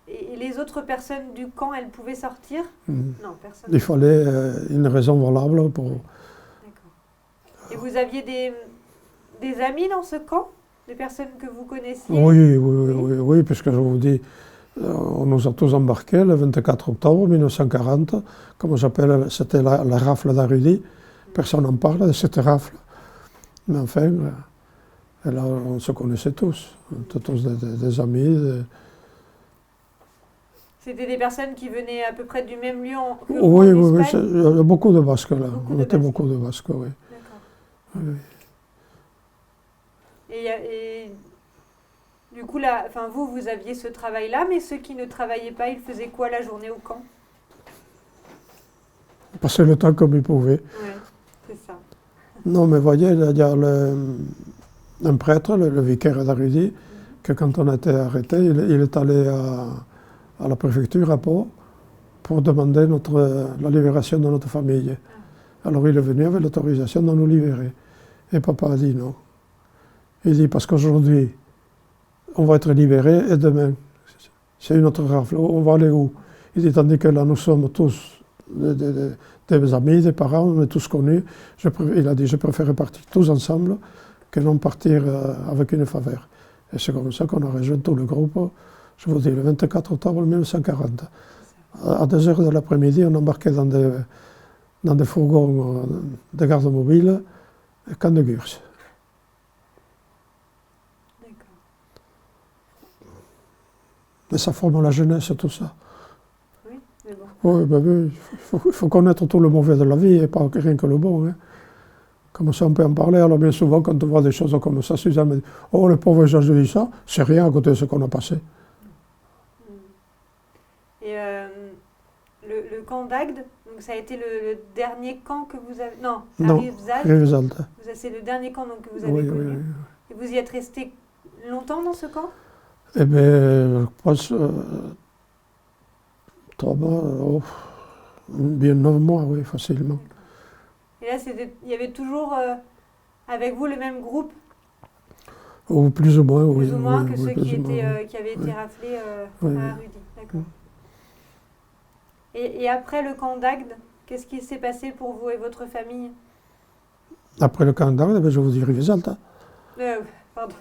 Et les autres personnes du camp, elles pouvaient sortir? Non, personne. Il fallait une raison valable pour... D'accord. Et vous aviez des amis dans ce camp? Des personnes que vous connaissiez? Oui, puisque je vous dis, on nous a tous embarqués le 24 octobre 1940, comme j'appelle, c'était la rafle d'Arudi. Personne n'en parle de cette rafle. Mais enfin, là, on se connaissait tous, tous des amis. C'était des personnes qui venaient à peu près du même lieu que Oui, en Espagne? il y a beaucoup de Basques là. On était beaucoup de Basques, oui. D'accord. Oui. Et du coup, là, vous aviez ce travail-là, mais ceux qui ne travaillaient pas, ils faisaient quoi la journée au camp? Ils passaient le temps comme ils pouvaient. Oui, c'est ça. Non, mais voyez, il y a un prêtre, le vicaire d'Arudi, que quand on a été arrêté, il est allé à la préfecture à Pau pour demander la libération de notre famille. Alors il est venu avec l'autorisation de nous libérer. Et papa a dit non. Il dit parce qu'aujourd'hui, on va être libérés et demain, c'est une autre rafle. On va aller où? Il dit tandis que là, nous sommes tous des amis, des parents, on est tous connus. Il a dit je préfère partir tous ensemble que non partir avec une faveur. Et c'est comme ça qu'on a rejoint tout le groupe. Je vous dis, le 24 octobre 1940. À 2 heures de l'après-midi, on embarquait dans des fourgons de garde mobile, camp de Gurs. D'accord. Mais ça forme la jeunesse, tout ça. Oui, mais bon. Oui, ben oui, il faut connaître tout le mauvais de la vie et pas rien que le bon. Hein. Comme ça, on peut en parler. Alors, bien souvent, quand on voit des choses comme ça, Suzanne me dit « Oh, le pauvre Georges dit ça, c'est rien à côté de ce qu'on a passé. » Et le camp d'Agde, donc ça a été le dernier camp que vous avez... Non, à Non, Rivesaltes. Rivesaltes. C'est le dernier camp donc, que vous avez Oui, connu. oui, oui. Et vous y êtes resté longtemps dans ce camp? Eh bien, je pense 3 mois, bien 9 mois, oui, facilement. Et là, il y avait toujours avec vous le même groupe, Ou plus ou moins, oui. plus ou moins, oui, que oui, ceux plus qui, ou moins, oui. qui avaient été raflés Oui, à oui. Rudy. D'accord. Et après le camp d'Agde, qu'est-ce qui s'est passé pour vous et votre famille? Après le camp d'Agde, ben, je vous dis Rivesaltes. Pardon.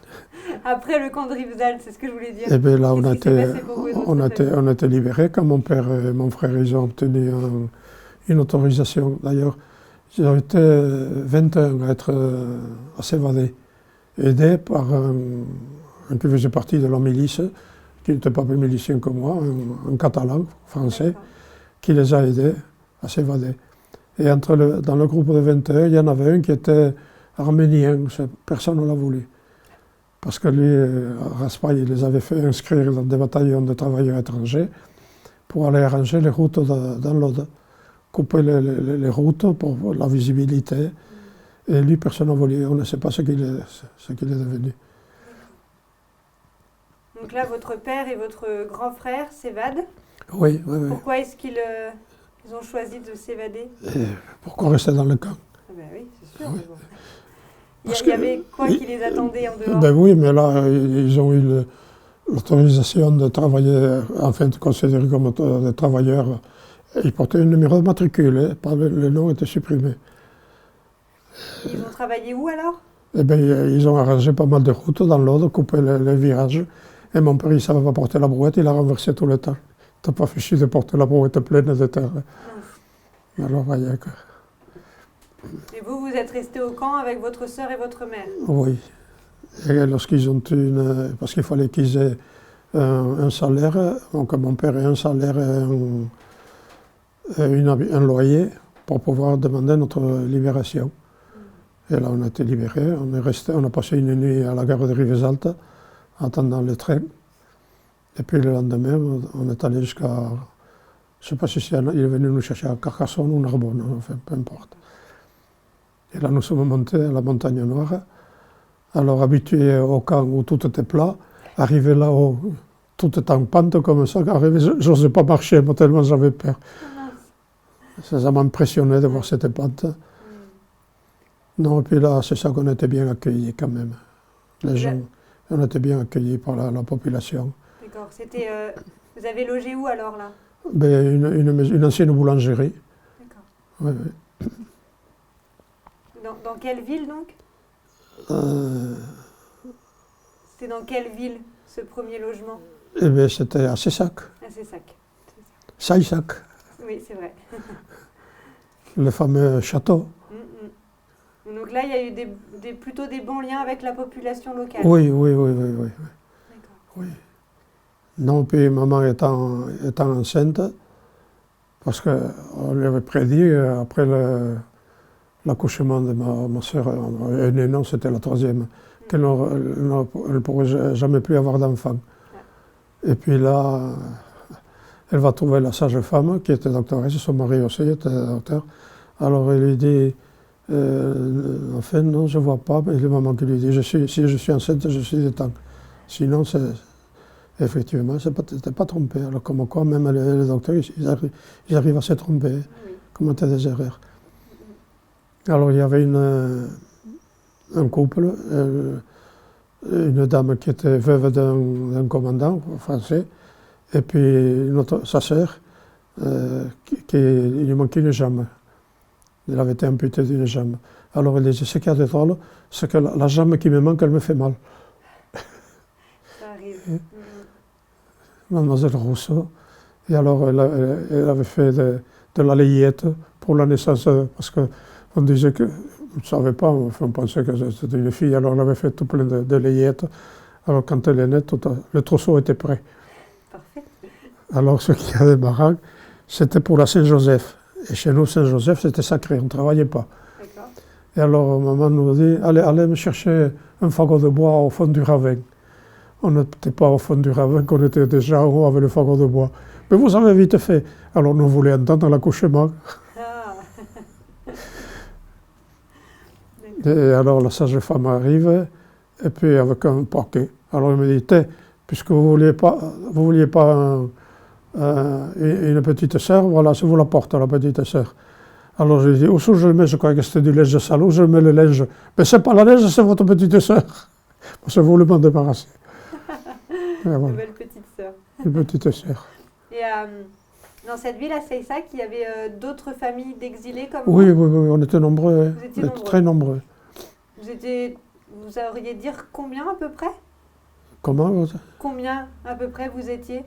Après le camp de Rivesaltes, c'est ce que je voulais dire. Et bien là, Qu'est-ce qui s'est passé pour vous et votre famille? on a été libérés quand mon père et mon frère ils ont obtenu une autorisation. D'ailleurs, ils ont été 21 à s'évader, aidés par un qui faisait partie de la milice, qui n'était pas plus milicien que moi, un catalan, français, D'accord. qui les a aidés à s'évader. Et dans le groupe de 21, il y en avait un qui était arménien, personne ne l'a voulu. Parce que lui, Raspail, il les avait fait inscrire dans des bataillons de travailleurs étrangers pour aller arranger les routes dans l'Aude, couper les routes pour la visibilité. Et lui, personne n'a voulu, on ne sait pas ce qu'il est devenu. Donc là, votre père et votre grand frère s'évadent. Oui, oui, oui. Pourquoi est-ce qu'ils ils ont choisi de s'évader? Et pourquoi rester dans le camp? Ah ben oui, c'est sûr. Oui. Mais bon. Parce Il y avait que- quoi qui les attendait en dehors? Ben oui, mais là, ils ont eu l'autorisation de travailler, enfin de considérer comme des travailleurs. Ils portaient un numéro de matricule, hein, le nom était supprimé. Ils ont travaillé où alors? Eh bien, ils ont arrangé pas mal de routes dans l'Aude, coupé les virages. Et mon père, il ne savait pas porter la brouette, il a renversé tout le temps. Il n'a pas fichu de porter la brouette pleine de terre. Mince. Alors, voyez que... Et vous, vous êtes resté au camp avec votre sœur et votre mère? Oui. Et lorsqu'ils ont eu parce qu'il fallait qu'ils aient un salaire, donc mon père ait un salaire et un loyer pour pouvoir demander notre libération. Et là, on a été libérés. On a passé une nuit à la gare de Rivesaltes, attendant le train. Et puis le lendemain, on est allé jusqu'à... Je ne sais pas si il est venu nous chercher à Carcassonne ou Narbonne, enfin, peu importe. Et là, nous sommes montés à la Montagne Noire. Alors, habitués au camp où tout était plat, arrivé là-haut, tout était en pente comme ça. Arrivé, je n'osais pas marcher, moi, tellement j'avais peur. Ça m'a impressionné de voir cette pente. Non, et puis là, c'est ça qu'on était bien accueillis quand même. Les gens, on était bien accueillis par la population. D'accord. C'était. Vous avez logé où alors là? Ben, une ancienne boulangerie. D'accord. Oui, oui. Dans quelle ville donc? C'était dans quelle ville ce premier logement? Eh bien, c'était à Cessac, Ah, c'est Sac. Saïsac, Oui, c'est vrai. le fameux château. Donc là, il y a eu plutôt des bons liens avec la population locale. Oui, oui, oui, oui, oui. D'accord. Oui. Non, puis maman étant enceinte, parce qu'on lui avait prédit, après l'accouchement de ma soeur aînée, non, c'était la troisième, qu'elle ne pourrait jamais plus avoir d'enfant. Et puis là, elle va trouver la sage-femme qui était doctoresse, son mari aussi était docteur. Alors elle lui dit, enfin non, je ne vois pas. Et le maman qui lui dit, si je suis enceinte, je suis de temps. Sinon, effectivement, elle n'était pas trompée. Alors comme quoi, même les docteurs, ils arrivent à se tromper, commettre des erreurs. Alors il y avait un couple, une dame qui était veuve d'un commandant français, et puis sa sœur, qui lui manquait une jambe. Elle avait été amputée d'une jambe. Alors elle disait, ce qu'il y a de drôle, c'est que la jambe qui me manque, elle me fait mal. Ça arrive. Mademoiselle Rousseau. Et alors elle avait fait de la layette pour la naissance, parce qu'on disait que, on ne savait pas, on pensait que c'était une fille, alors elle avait fait tout plein de layettes Alors quand elle est née, le trousseau était prêt. Parfait. Alors ce qu'il y avait baraque, c'était pour la Saint-Joseph. Et chez nous, Saint-Joseph, c'était sacré, on ne travaillait pas. D'accord. Et alors maman nous dit, allez me chercher un fagot de bois au fond du ravin. On n'était pas au fond du ravin, qu'on était déjà en haut avec le fagot de bois. Mais vous avez vite fait. Alors nous voulions entendre l'accouchement. Ah. Et alors la sage-femme arrive, et puis avec un paquet. Alors il me dit, puisque vous vouliez pas une petite sœur, voilà, je vous la porte, la petite sœur. Alors je dis, où est-ce que je le mets? Je crois que c'était du linge sale, où je mets le linge? Mais c'est pas la linge, c'est votre petite sœur. Parce que vous voulez m'en débarrasser. Voilà. Une belle petite sœur. Une petite sœur. Et dans cette ville, à Seysac, il y avait d'autres familles d'exilés comme Oui, vous? oui, oui, on était nombreux, Vous étiez on était nombreux. très nombreux. Vous auriez dire combien à peu près? Comment? Combien à peu près vous étiez?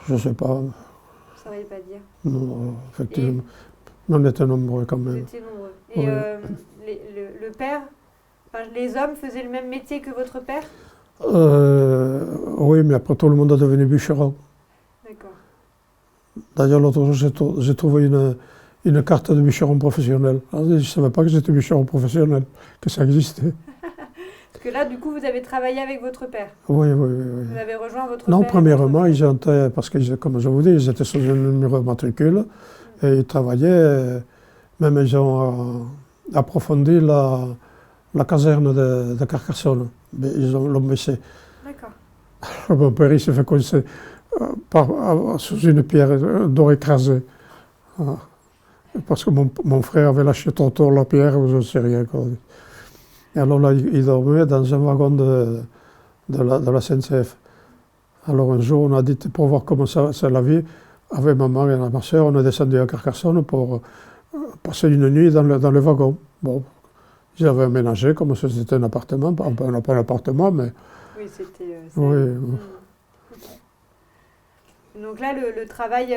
Je ne sais pas. Vous ne sauriez pas dire. Non, effectivement. Mais on était nombreux quand Vous même. étiez nombreux. Et Oui. le père, enfin, les hommes faisaient le même métier que votre père? Oui, mais après tout le monde est devenu bûcheron. D'accord. D'ailleurs, l'autre jour, j'ai trouvé une carte de bûcheron professionnel. Alors, je ne savais pas que j'étais bûcheron professionnel, que ça existait. Parce que là, du coup, vous avez travaillé avec votre père. Oui, oui, oui. oui. Vous avez rejoint votre Non, père. premièrement, ils étaient, parce que, comme je vous dis, ils étaient sur un numéro de matricule et ils travaillaient, même ils ont approfondi la caserne de Carcassonne. Mais ils l'ont baissé. D'accord. Mon père, il s'est fait coincer sous une pierre d'or écrasée. Ah. Parce que mon frère avait lâché trop tôt la pierre, ou je ne sais rien. Quoi. Et alors là, il dormait dans un wagon de la SNCF. Alors un jour, on a dit, pour voir comment c'est la vie, avec maman et ma soeur, on est descendu à Carcassonne pour passer une nuit dans le wagon. Bon, ils avaient aménagé comme si c'était un appartement, pas un appartement, mais... Oui, c'était... oui. Donc là, le travail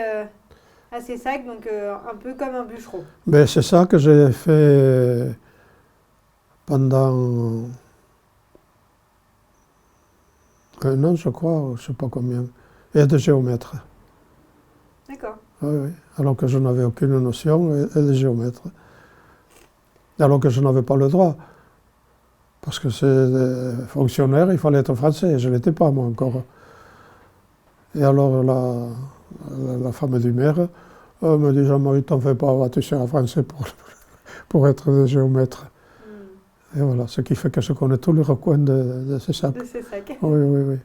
à Seysac, donc un peu comme un bûcheron. Mais c'est ça que j'ai fait pendant un an, je crois, je ne sais pas combien, et de géomètre. D'accord. Oui, oui. Alors que je n'avais aucune notion, et de géomètre. Alors que je n'avais pas le droit. Parce que c'est fonctionnaire, il fallait être français, et je ne l'étais pas moi encore. Et alors la femme du maire me dit, Jean-Marie, t'en fais pas, tu seras français pour être géomètre. Et voilà, ce qui fait que je connais tous les recoins de Seysac. De Seysac. Oui, oui, oui.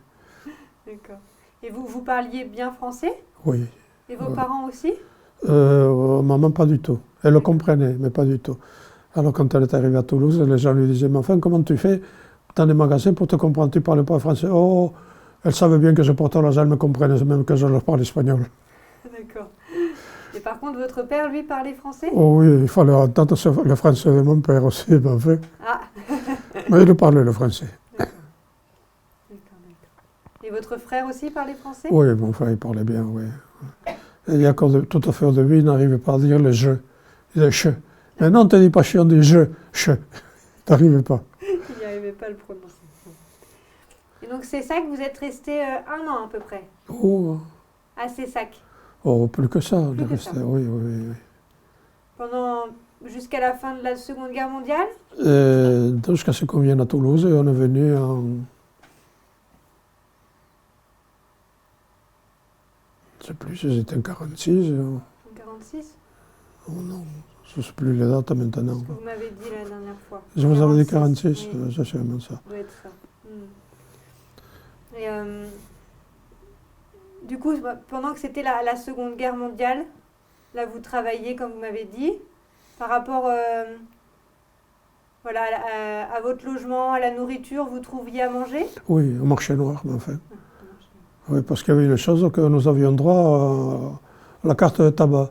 D'accord. Et vous parliez bien français? Oui. Et vos parents aussi? Maman, pas du tout. Elle le comprenait, mais pas du tout. Alors, quand elle est arrivée à Toulouse, les gens lui disaient, mais enfin, comment tu fais dans les magasins pour te comprendre? Tu ne parles pas français? Oh, elle savait bien que je portais l'argent, elle me comprenait même que je leur parlais espagnol. D'accord. Et par contre, votre père, lui, parlait français? Oh oui, il fallait entendre le français de mon père aussi, mais enfin. Ah. Mais il parlait le français. D'accord. Et votre frère aussi parlait français? Oui, mon frère, il parlait bien, oui. Et encore tout à fait au début, il n'arrivait pas à dire le je. Il disait che. Mais non, tu ne dis pas che, on dit je, che. Tu n'arrivais pas. Il n'y arrivait pas à le prononcer. Et donc, Seysac, vous êtes resté un an à peu près? Oh, À Seysac? oh plus que ça, on est Plus que resté, ça. oui, oui, oui. Jusqu'à la fin de la Seconde Guerre mondiale? Jusqu'à ce qu'on vienne à Toulouse, et on est venu en... Je ne sais plus si c'était en 46 ou... En 46? Oh non, je ne sais plus les dates maintenant. Ce que vous m'avez dit la dernière fois. Je vous avais dit 46, Oui, je sais même ça. ça doit être ça. Et du coup, pendant que c'était la Seconde Guerre mondiale, là vous travaillez, comme vous m'avez dit, par rapport voilà, à votre logement, à la nourriture, vous trouviez à manger? Oui, au marché noir, mais enfin. Oui, parce qu'il y avait une chose que nous avions droit à la carte de tabac.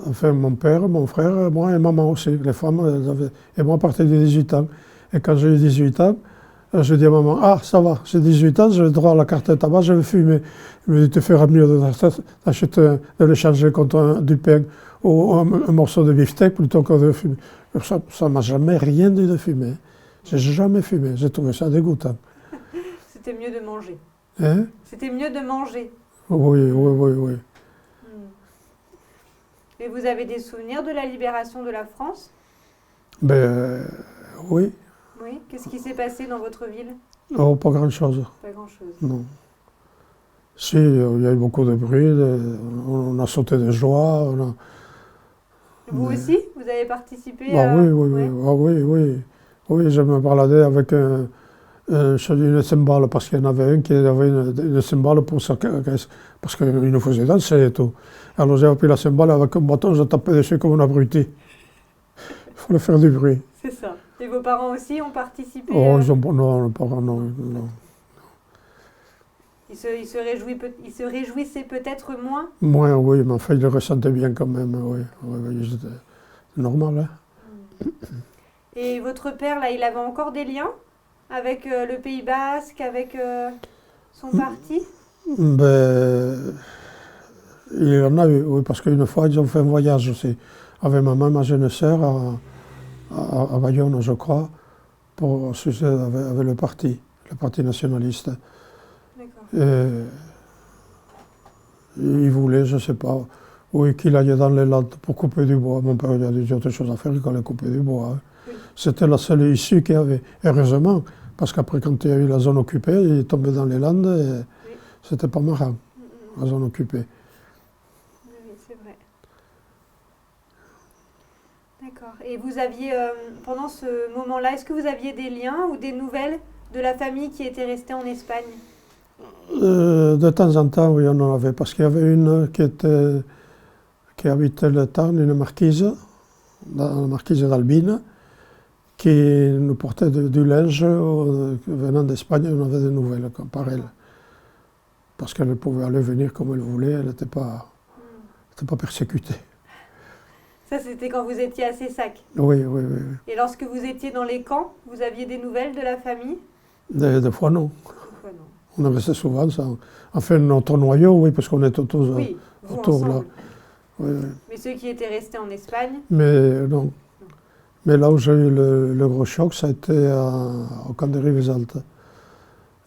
Enfin, mon père, mon frère, moi et maman aussi. Les femmes, elles avaient... Et moi, à partir de 18 ans. Et quand j'ai eu 18 ans, je dis à maman, ah, ça va, j'ai 18 ans, j'ai le droit à la carte de tabac, je vais fumer. Il me dit, tu feras mieux de l'échanger contre du pain ou un morceau de beefsteak plutôt que de fumer. Ça ne m'a jamais rien dit de fumer. J'ai jamais fumé, j'ai trouvé ça dégoûtant. c'était mieux de manger. Hein? C'était mieux de manger. Oui, oui, oui, oui. Et vous avez des souvenirs de la libération de la France? Ben, oui. Oui. Qu'est-ce qui s'est passé dans votre ville? Oh, pas grand-chose. Pas grand-chose. Non. Si, il y a eu beaucoup de bruit, on a sauté de joie. Vous aussi? Vous avez participé Bah, à... oui, oui, Ouais. oui. Ah, oui, oui. Oui, je me baladais avec une cymbale, parce qu'il y en avait un qui avait une cymbale pour sa caisse, parce qu'il nous faisait danser et tout. Alors j'avais pris la cymbale avec un bâton, je tapais dessus comme un abruti. Il fallait faire du bruit. C'est ça. Et vos parents aussi ont participé? Oh, non, les parents, non, non. Ils se réjouissaient peut-être moins? Moi, oui, mais enfin, il le ressentait bien quand même, oui. Oui, oui, c'était normal, hein. Et votre père, là, il avait encore des liens avec le Pays Basque, avec son parti? Ben, il en a eu, oui, parce qu'une fois, ils ont fait un voyage aussi, avec ma jeune sœur, à Bayonne, je crois, pour succéder avec le parti nationaliste. D'accord. Et il voulait, je ne sais pas, oui, qu'il aille dans les Landes pour couper du bois. Mon père, il a des autres choses à faire, il allait couper du bois. Hein. Oui. C'était la seule issue qu'il y avait. Heureusement, parce qu'après, quand il y a eu la zone occupée, il est tombé dans les Landes et Oui. c'était pas marrant, la zone occupée. Oui, c'est vrai. D'accord. Et vous aviez, pendant ce moment-là, est-ce que vous aviez des liens ou des nouvelles de la famille qui était restée en Espagne? De temps en temps, oui, on en avait, parce qu'il y avait une qui habitait le Tarn, une marquise, la marquise d'Albine, qui nous portait du linge venant d'Espagne, on avait des nouvelles par elle. Parce qu'elle pouvait aller venir comme elle voulait, elle n'était pas persécutée. Ça, c'était quand vous étiez à Cessac. Oui, oui, oui. Et lorsque vous étiez dans les camps, vous aviez des nouvelles de la famille? Des fois, non. Pourquoi non? On avait resté souvent ça. Enfin, notre noyau, oui, parce qu'on était tous Oui, vous autour là. ensemble. Oui, oui. Mais ceux qui étaient restés en Espagne? Mais non. Mais là où j'ai eu le gros choc, ça a été au camp de Rivesaltes.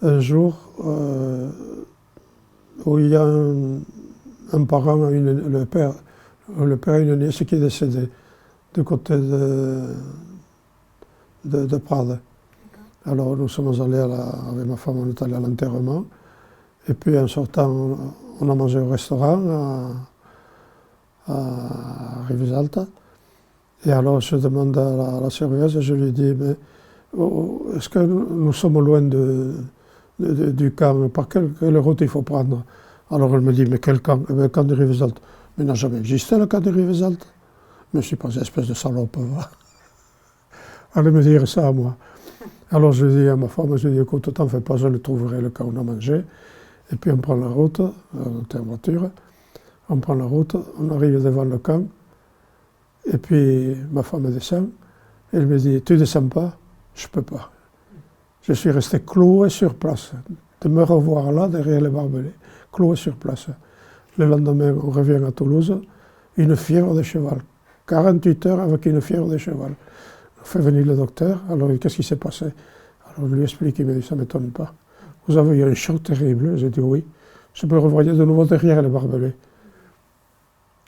Un jour, où il y a un parent, le père et une nièce qui est décédé du côté de Prades. Alors nous sommes allés, avec ma femme, on est allés à l'enterrement. Et puis en sortant, on a mangé au restaurant à Rivesaltes. Et alors je demande à la serveuse, je lui dis, mais est-ce que nous sommes loin du camp? Par quelle route il faut prendre? Alors elle me dit, mais quel camp? Eh bien, le camp de Rivesaltes. Mais il n'a jamais existé le camp de Rivesaltes. Mais je suis pas une espèce de salope. Elle me dire ça à moi. Alors je dis à ma femme, je dis, écoute, t'en fais pas, je le trouverai le camp où on a mangé. Et puis on prend la route, on était en voiture, on prend la route, on arrive devant le camp. Et puis ma femme descend, elle me dit, tu ne descends pas? Je ne peux pas. Je suis resté cloué sur place, de me revoir là, derrière les barbelés, cloué sur place. Le lendemain, on revient à Toulouse, une fièvre de cheval. 48 heures avec une fièvre de cheval. On fait venir le docteur, alors qu'est-ce qui s'est passé? Alors je lui explique, il me dit, ça ne m'étonne pas. Vous avez eu un choc terrible? J'ai dit oui. Je me revoyais de nouveau derrière les barbelés.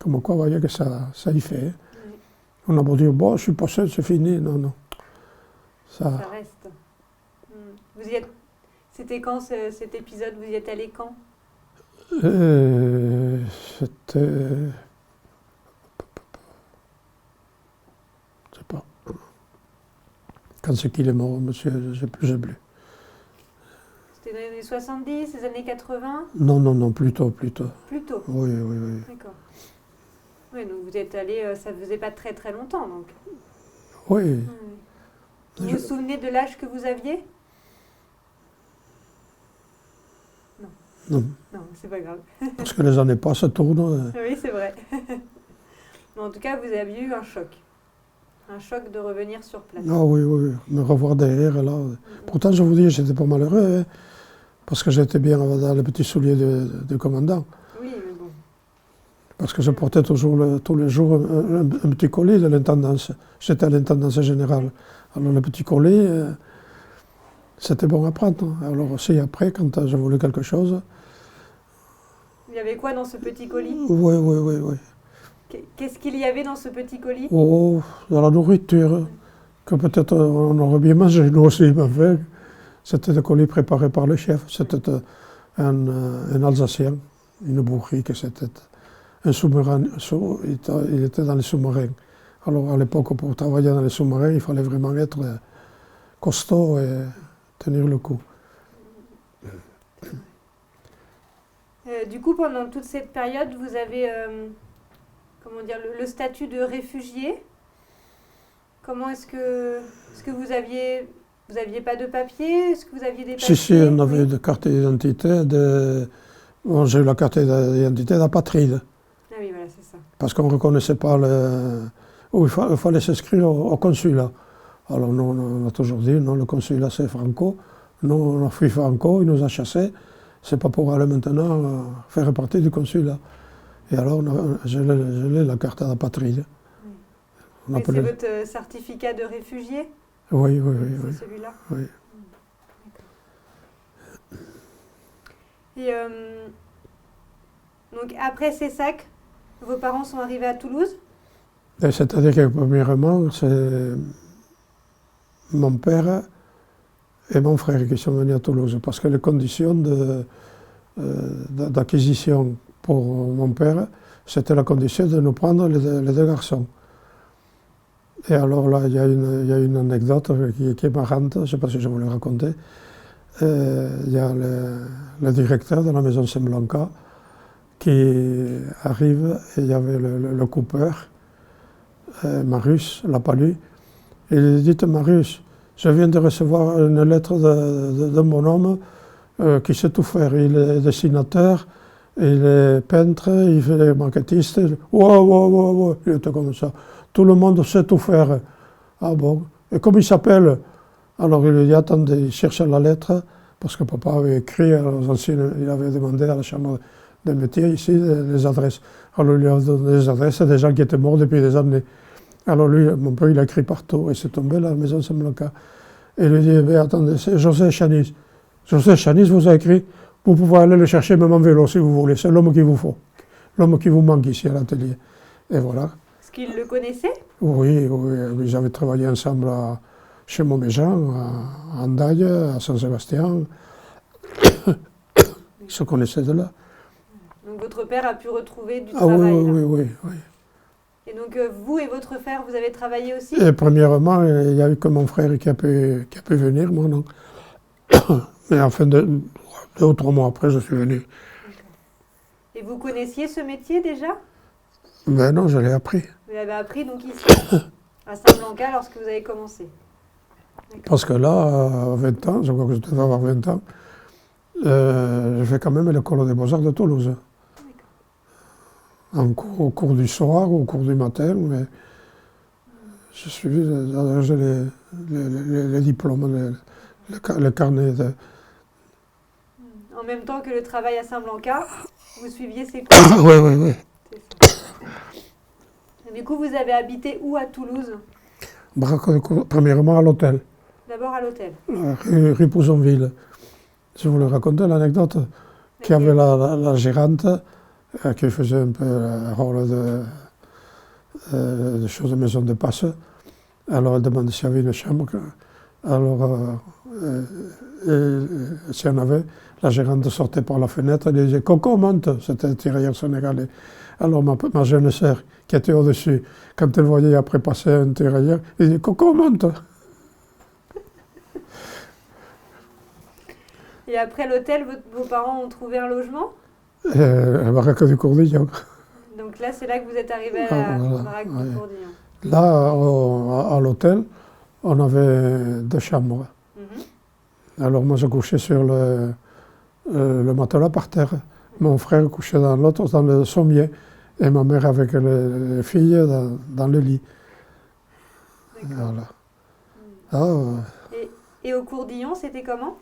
Comme quoi, vous voyez que ça y fait. Hein. Oui. On a beau dire, bon, je suis pas seul, c'est fini. Non, non. Ça reste. Vous y êtes... C'était quand cet épisode? Vous y êtes allé quand? C'était... Je sais pas. Quand c'est qu'il est mort, monsieur, je sais plus. C'était dans les années 70, les années 80? Non, non, non, plus tôt. Plus tôt? Oui, oui, oui. D'accord. Oui, donc vous êtes allé, ça faisait pas très très longtemps, donc. Oui. Oui. Vous vous souvenez de l'âge que vous aviez? Non, Non, c'est pas grave. parce que les années passent, tournent. Oui, c'est vrai. Mais en tout cas, vous aviez eu un choc. Un choc de revenir sur place. Ah oui, oui, me revoir derrière, là. Pourtant, je vous dis, j'étais pas malheureux, hein, parce que j'étais bien dans les petits souliers de commandant. Oui, mais bon. Parce que je portais toujours, tous les jours, un petit collier de l'intendance. J'étais à l'intendance générale. Alors le petit collier, c'était bon à prendre. Alors aussi après, quand je voulais quelque chose, Il y avait quoi dans ce petit colis? oui, oui, oui, oui. Qu'est-ce qu'il y avait dans ce petit colis? Oh, de la nourriture, que peut-être on aurait bien mangé nous aussi, mais enfin, c'était des colis préparés par le chef. C'était un Alsacien, une bourrique, que c'était un sous-marin. Il était dans les sous-marins. Alors à l'époque, pour travailler dans les sous-marins, il fallait vraiment être costaud et tenir le coup. Du coup, pendant toute cette période, vous avez comment dire, le statut de réfugié. Comment est-ce que vous aviez pas de papier? Est-ce que vous aviez des papiers? Si, on avait des cartes d'identité. Bon, j'ai eu la carte d'identité d'apatride. Ah oui, voilà, c'est ça. Parce qu'on ne reconnaissait pas où il fallait s'inscrire au consulat. Alors nous, on a toujours dit, non, le consulat c'est Franco. Nous, on a fui Franco, il nous a chassés. C'est pas pour aller maintenant faire partie du consulat. Et alors, j'ai la carte d'apatride. Et c'est votre certificat de réfugié? Oui, oui, oui. C'est Oui. celui-là? Oui. Et donc après ces sacs, vos parents sont arrivés à Toulouse? C'est-à-dire que premièrement, c'est mon père et mon frère qui sont venus à Toulouse, parce que les conditions d'acquisition pour mon père, c'était la condition de nous prendre les deux garçons. Et alors là, il y a une anecdote qui est marrante, je ne sais pas si je vous l'ai raconter. Il y a le directeur de la maison Saint-Blanca qui arrive, et il y avait le coupeur, Marius Lapalu. Et il dit: Marius, je viens de recevoir une lettre de mon homme qui sait tout faire. Il est dessinateur, il est peintre, il fait maquettiste. Ouais. Il était comme ça. Tout le monde sait tout faire. Ah bon? Et comment il s'appelle? Alors il lui dit: attendez, il cherche la lettre, parce que papa avait écrit aux anciens, il avait demandé à la chambre des métiers ici les adresses. Alors il lui a donné les adresses des gens qui étaient morts depuis des années. Alors lui, mon père, il a écrit partout, et c'est tombé à la maison Saint-Blanca. Et il lui dit: eh bien, attendez, c'est José Chanis. José Chanis vous a écrit: vous pouvez aller le chercher même en vélo si vous voulez, c'est l'homme qu'il vous faut, l'homme qui vous manque ici à l'atelier. Et voilà. Est-ce qu'il le connaissait? Oui, ils avaient travaillé ensemble chez Montméjean, à Andaille, à Saint-Sébastien. Ils se connaissaient de là. Donc votre père a pu retrouver du Ah travail là. oui. Et donc vous et votre frère, vous avez travaillé aussi? Et premièrement, il n'y a eu que mon frère qui a pu venir, moi non. Mais enfin, 2 ou 3 mois après, je suis venu. Et vous connaissiez ce métier déjà? Mais non, je l'ai appris. Vous l'avez appris donc ici, à Saint-Blanca, lorsque vous avez commencé? Parce que là, à 20 ans, je crois que je devais avoir 20 ans, j'ai fait quand même l'école des Beaux-Arts de Toulouse. Au cours du soir, au cours du matin, mais j'ai les diplômes, le carnet de... En même temps que le travail à Saint-Blanca, vous suiviez ces cours? Oui. Et du coup, vous avez habité où à Toulouse? Premièrement à l'hôtel, D'abord à l'hôtel. rue Pouzonville. Je voulais raconter l'anecdote qu'il y avait la gérante qui faisait un peu le rôle de chose de maison de passe. Alors elle demandait s'il y avait une chambre. Alors, s'il y en avait, la gérante sortait par la fenêtre et disait: Coco, monte! C'était un tirailleur sénégalais. Alors ma jeune sœur, qui était au-dessus, quand elle voyait après passer un tirailleur, elle disait: Coco, monte! Et après l'hôtel, vos parents ont trouvé un logement? La baraque du Courdillon. Donc là, c'est là que vous êtes arrivé à la baraque du Courdillon. Là, à l'hôtel, on avait 2 chambres. Alors moi, je couchais sur le matelas par terre. Mon frère couchait dans l'autre, dans le sommier. Et ma mère avec les filles dans le lit. Voilà. Et au Courdillon, c'était comment?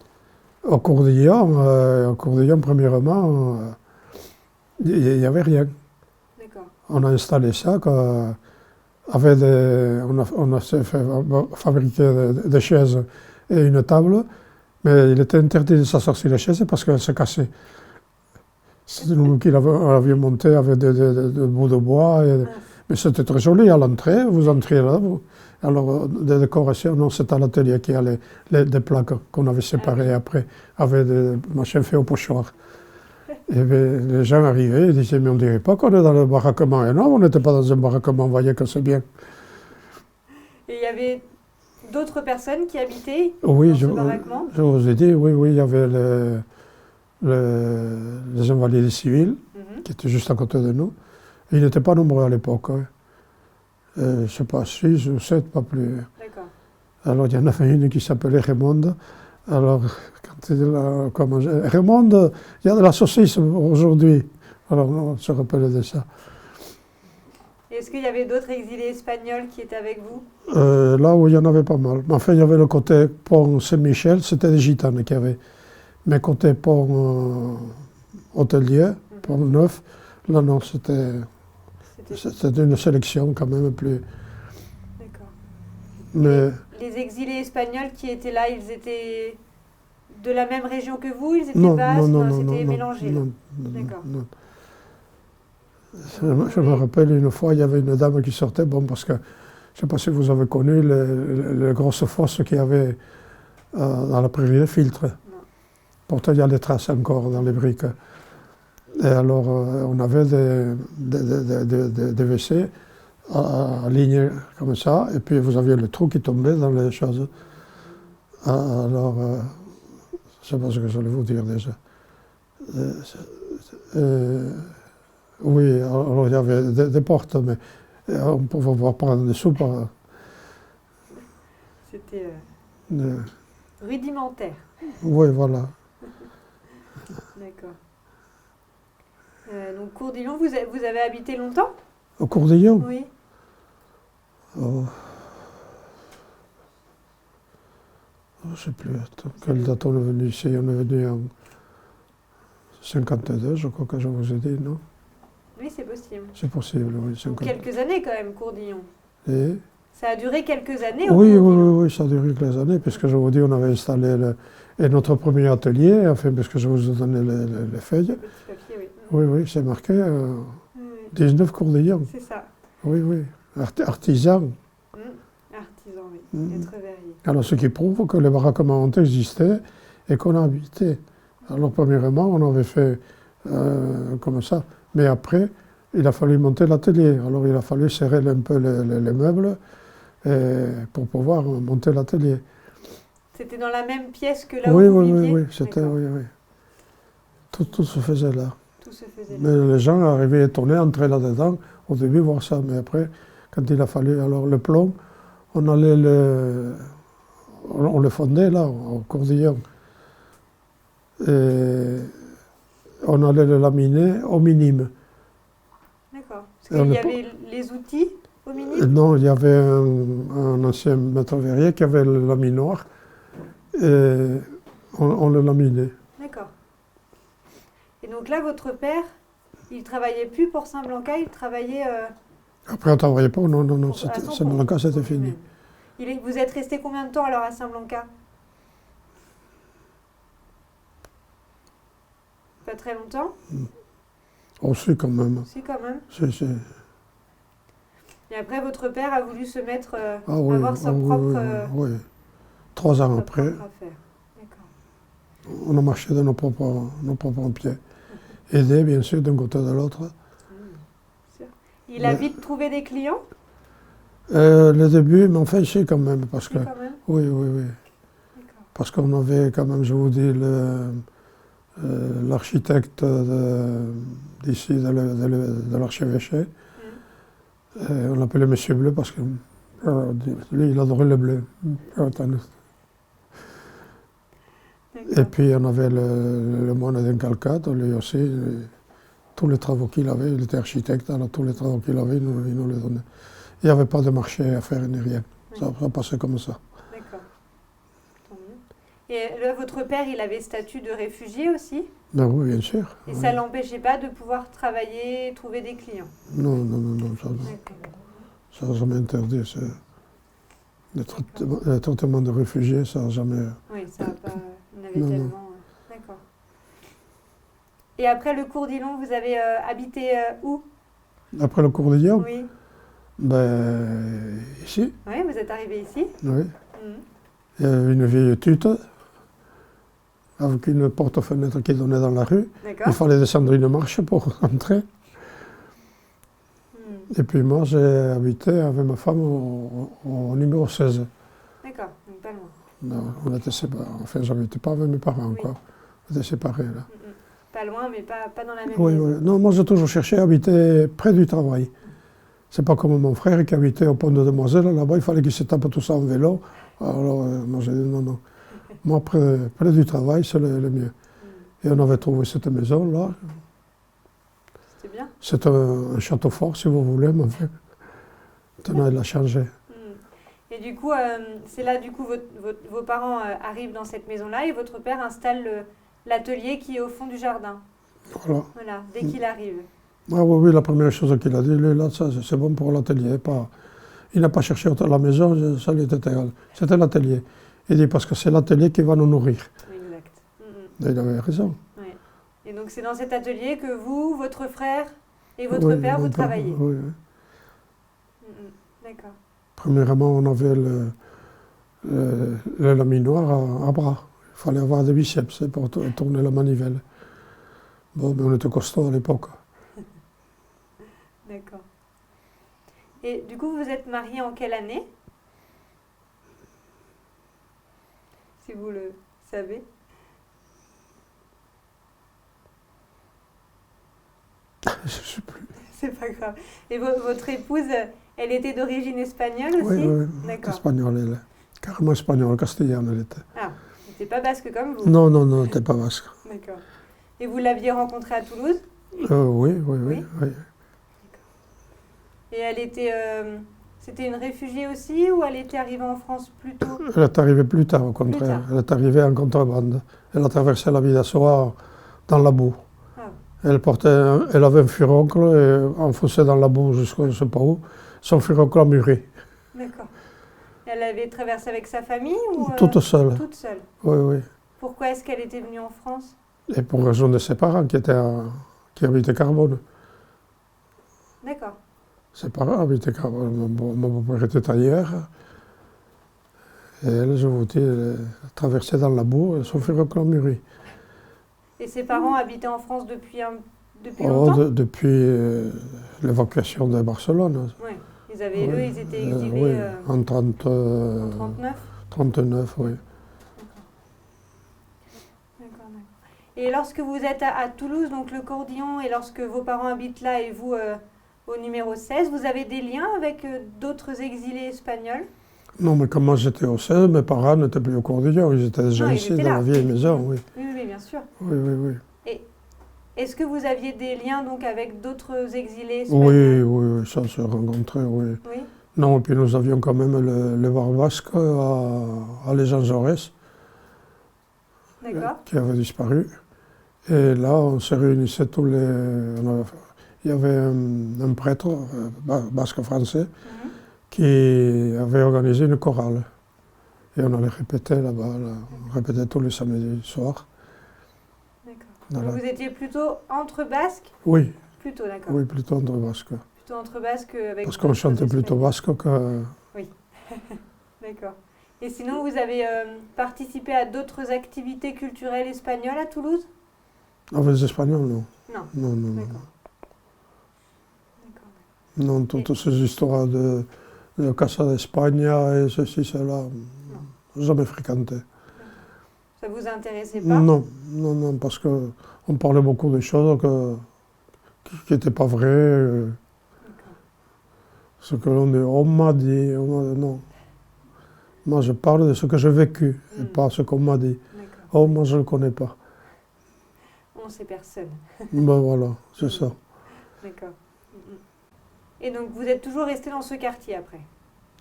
Au Courdillon, premièrement, il n'y avait rien. D'accord. On a installé ça, on a fait fabriquer des chaises et une table, Mais il était interdit de s'asseoir sur la chaise parce qu'elle se cassait. C'était nous qui l'avions monté avec des bouts de bois. Mais c'était très joli à l'entrée. Vous entriez là. Alors, des décorations, non, c'était à l'atelier qu'il y a des plaques qu'on avait séparées après, avec des machins faits au pochoir. Et les gens arrivaient et disaient, mais on ne dirait pas qu'on est dans le baraquement. Et non, on n'était pas dans un baraquement, on voyait que c'est bien. Et il y avait d'autres personnes qui habitaient Oui, dans ce baraquement? je vous ai dit, oui, il y avait les invalides civils, qui étaient juste à côté de nous. Et ils n'étaient pas nombreux à l'époque. Hein. Je ne sais pas, 6 ou 7, pas plus. D'accord. Alors, il y en avait une qui s'appelait Raymonde. Alors, quand il a commencé, Raymonde, il y a de la saucisse aujourd'hui. Alors, on se rappelait de ça. Est-ce qu'il y avait d'autres exilés espagnols qui étaient avec vous? Là où il y en avait pas mal. Mais enfin, il y avait le côté pont Saint-Michel, c'était des gitanes qui avaient. Mais côté pont hôtelier, pont neuf, là non, c'était une sélection quand même plus. D'accord. Mais Les exilés espagnols qui étaient là, ils étaient de la même région que vous? Ils étaient non, basques? non, C'était mélangé? non, D'accord. non. Je me rappelle une fois, il y avait une dame qui sortait, bon, parce que, je ne sais pas si vous avez connu les grosses fosses qu'il y avait dans la prairie de Filtre. Pourtant, il y a des traces encore dans les briques. Et alors, on avait des WC alignés comme ça, et puis vous aviez le trou qui tombait dans les choses. Alors, je ne sais pas ce que j'allais vous dire déjà. Oui, alors il y avait des portes, mais on pouvait pas prendre des soupes. C'était rudimentaire. Oui, voilà. D'accord. Donc Courdillon, vous avez habité longtemps? Au Courdillon? Oui. Oh. Je ne sais plus. Quelle date on est venu ici? On est venu en 52, je crois que je vous ai dit, non? Oui, c'est possible. C'est possible, oui. 52. Donc quelques années quand même, Courdillon. Et Ça a duré quelques années au oui, Courdillon. oui, ça a duré quelques années, puisque je vous dis, on avait installé notre premier atelier, enfin, parce que je vous ai donné les feuilles. Le petit papier, oui. Oui, c'est marqué Oui. 19 Courdillon. C'est ça. Oui. Artisan. Artisan, oui. Être verrier. Alors, ce qui prouve que les baraquements ont existé et qu'on a habité. Alors, premièrement, on avait fait comme ça. Mais après, il a fallu monter l'atelier. Alors, il a fallu serrer un peu les meubles pour pouvoir monter l'atelier. C'était dans la même pièce que là où vous viviez? Oui, c'était, oui. Tout se faisait là. Tout se faisait là. Mais les gens arrivaient étonnés, entraient là-dedans, au début voir ça. Mais après, quand il a fallu, alors le plomb, on allait on le fondait là, au Courdillon. Et on allait le laminer au minime. D'accord. Parce qu'il y avait les outils au minime? Non, il y avait un ancien maître verrier qui avait le laminoir et on le laminait. D'accord. Et donc là, votre père, il ne travaillait plus pour Saint-Blanca, il travaillait... Après, on ne travaillait pas, non, à son Saint-Blanca, compte. c'était fini. Vous êtes resté combien de temps alors à Saint-Blanca? Pas très longtemps? Aussi, quand même. Si, quand même. Si. Et après, votre père a voulu se mettre Ah oui, avoir sa propre... oui. 3 ans sa après, propre affaire. D'accord. on a marché de nos propres pieds. Aidé, bien sûr, d'un côté et de l'autre. Il a vite trouvé des clients? Le début, mais enfin, si, quand même, parce que... Quand même. Oui. D'accord. Parce qu'on avait, quand même, je vous dis, l'architecte d'ici, de l'archevêché. On l'appelait Monsieur Bleu parce que lui, il adorait le bleu. Et puis on avait le moine d'Encalcade, lui aussi, tous les travaux qu'il avait, il était architecte, alors tous les travaux qu'il avait, il nous les donnait. Il n'y avait pas de marché à faire ni rien, ça passait comme ça. D'accord. Et là, votre père, il avait statut de réfugié aussi? Ben oui, bien sûr. Et ça ne l'empêchait pas de pouvoir travailler, trouver des clients? Non, ça n'a jamais interdit. Le traitement de réfugiés, ça n'a jamais... Oui, ça n'a pas... On avait Non, tellement. D'accord. Et après le Cours-Dillon, vous avez habité où? Après le cours de Lyon, Oui. ben, ici, Oui, vous êtes arrivé ici. oui. Mhm. Il y avait une vieille tute avec une porte-fenêtre qui donnait dans la rue. D'accord. Il fallait descendre une marche pour rentrer. Mhm. Et puis moi, j'ai habité avec ma femme au numéro 16. D'accord, donc pas loin. Non, on était séparés. Enfin, j'habitais pas avec mes parents, Oui. quoi. On était séparés, là. Mhm. Pas loin, mais pas dans la même Oui, maison. oui. Non, moi, j'ai toujours cherché à habiter près du travail. C'est pas comme mon frère qui habitait au pont de Demoiselle. Là-bas, il fallait qu'il se tape tout ça en vélo. Alors, moi, j'ai dit non, non. Moi, près du travail, c'est le mieux. Mhm. Et on avait trouvé cette maison-là. C'était bien. C'est un château fort, si vous voulez, mais enfin, maintenant, il a changé. Mhm. Et du coup, c'est là, du coup, vos parents arrivent dans cette maison-là et votre père installe l'atelier qui est au fond du jardin. Voilà. Voilà, dès qu'il arrive. Ah oui, oui, la première chose qu'il a dit, lui, là, ça, c'est bon pour l'atelier. Il n'a pas cherché la maison, ça lui était égal. C'était l'atelier. Il dit, parce que c'est l'atelier qui va nous nourrir. Exact. Mhm. Et il avait raison. Ouais. Et donc c'est dans cet atelier que vous, votre frère et votre Oui, père, mon vous père, travaillez. oui, oui. Mhm. D'accord. Premièrement, on avait le laminoir à bras. Il fallait avoir des biceps pour tourner la manivelle. Bon, mais on était costaud à l'époque. D'accord. Et du coup, vous êtes mariés en quelle année? Si vous le savez. Je sais plus. C'est pas grave. Et votre épouse, elle était d'origine espagnole aussi? Oui, oui, D'accord. espagnole, elle est. Carrément espagnole, castillane, elle était. Ah, elle n'était pas basque comme vous? Non, non, non, elle n'était pas basque. D'accord. Et vous l'aviez rencontrée à Toulouse? Oui, oui, oui, Oui. oui. Et elle était... c'était une réfugiée aussi ou elle était arrivée en France plus tôt? Elle est arrivée plus tard, au contraire. tard. Elle est arrivée en contrebande. Elle a traversé la Bidasoa dans la boue. Ah, Elle avait un furoncle et enfoncé dans la boue jusqu'à je ne sais pas où. Son furoncle a mûri. d'accord. Elle avait traversé avec sa famille ou Toute seule. toute seule? Oui, oui. Pourquoi est-ce qu'elle était venue en France? Et pour raison de ses parents qui habitaient Carbone. D'accord. Ses parents habitaient Carbone. Mon beau-père était ailleurs. Et elle, je vous dis, elle a traversé dans la boue et son furoncle a mûri. Et ses parents habitaient en France depuis Oh, longtemps? depuis l'évacuation de Barcelone. Oui. Eux, ils étaient exilés Oui, en en 39? 39, oui. D'accord, d'accord. Et lorsque vous êtes à Toulouse, donc le Cordillon, et lorsque vos parents habitent là et vous au numéro 16, vous avez des liens avec d'autres exilés espagnols? Non, mais comme moi j'étais au 16, mes parents n'étaient plus au Cordillon, ils étaient déjà Non, ils ici, étaient dans là. la vieille maison, oui. Oui, oui, bien sûr. Oui, oui, oui. Est-ce que vous aviez des liens donc avec d'autres exilés Oui, espagnols? oui, oui, ça se rencontrait, oui. Oui. Non, et puis nous avions quand même le bar basque à Les Jean Jaurès, D'accord. qui avait disparu. Et là, on se réunissait tous les... Il y avait un prêtre basque français Mhm. qui avait organisé une chorale. Et on allait répéter là-bas, on répétait tous les samedis soirs. D'accord. Voilà. Donc vous étiez plutôt entre basques? Oui, Plutôt, d'accord. oui, plutôt entre basque. Plutôt entre basques avec Parce qu'on d'autres chantait plutôt Espagnols. basque que... D'accord. Et sinon, vous avez participé à d'autres activités culturelles espagnoles à Toulouse? Avec les Espagnols, non. Non. Non, non, non. D'accord. D'accord. Non, toutes ces histoires de Casa d'Espagne et ceci, cela, jamais fréquenté. Ça vous intéressait pas? Non, non, non, parce qu'on parlait beaucoup de choses qui n'étaient pas vraies. D'accord. Ce que l'on dit, non. Moi, je parle de ce que j'ai vécu, et pas ce qu'on m'a dit. D'accord. Oh, moi, je ne le connais pas. On sait personne. Ben voilà, c'est ça. D'accord. Mhm. Et donc, vous êtes toujours resté dans ce quartier après?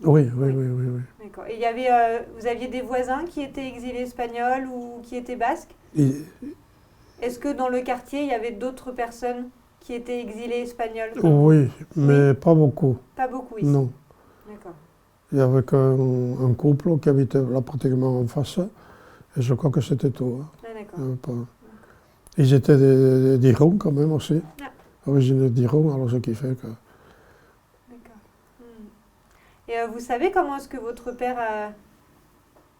Oui, oui, oui, oui, oui. D'accord. Et vous aviez des voisins qui étaient exilés espagnols ou qui étaient basques? Et- Est-ce que dans le quartier, il y avait d'autres personnes qui étaient exilées espagnoles? oui, mais pas beaucoup. Pas beaucoup ici? Non. D'accord. Il y avait qu'un couple qui habitait là pratiquement en face. Et je crois que c'était tout. Ah, d'accord. Ils étaient d'Iron quand même aussi, Ah. originaires d'Iron, alors ce qui fait que... D'accord. Et vous savez comment est-ce que votre père a...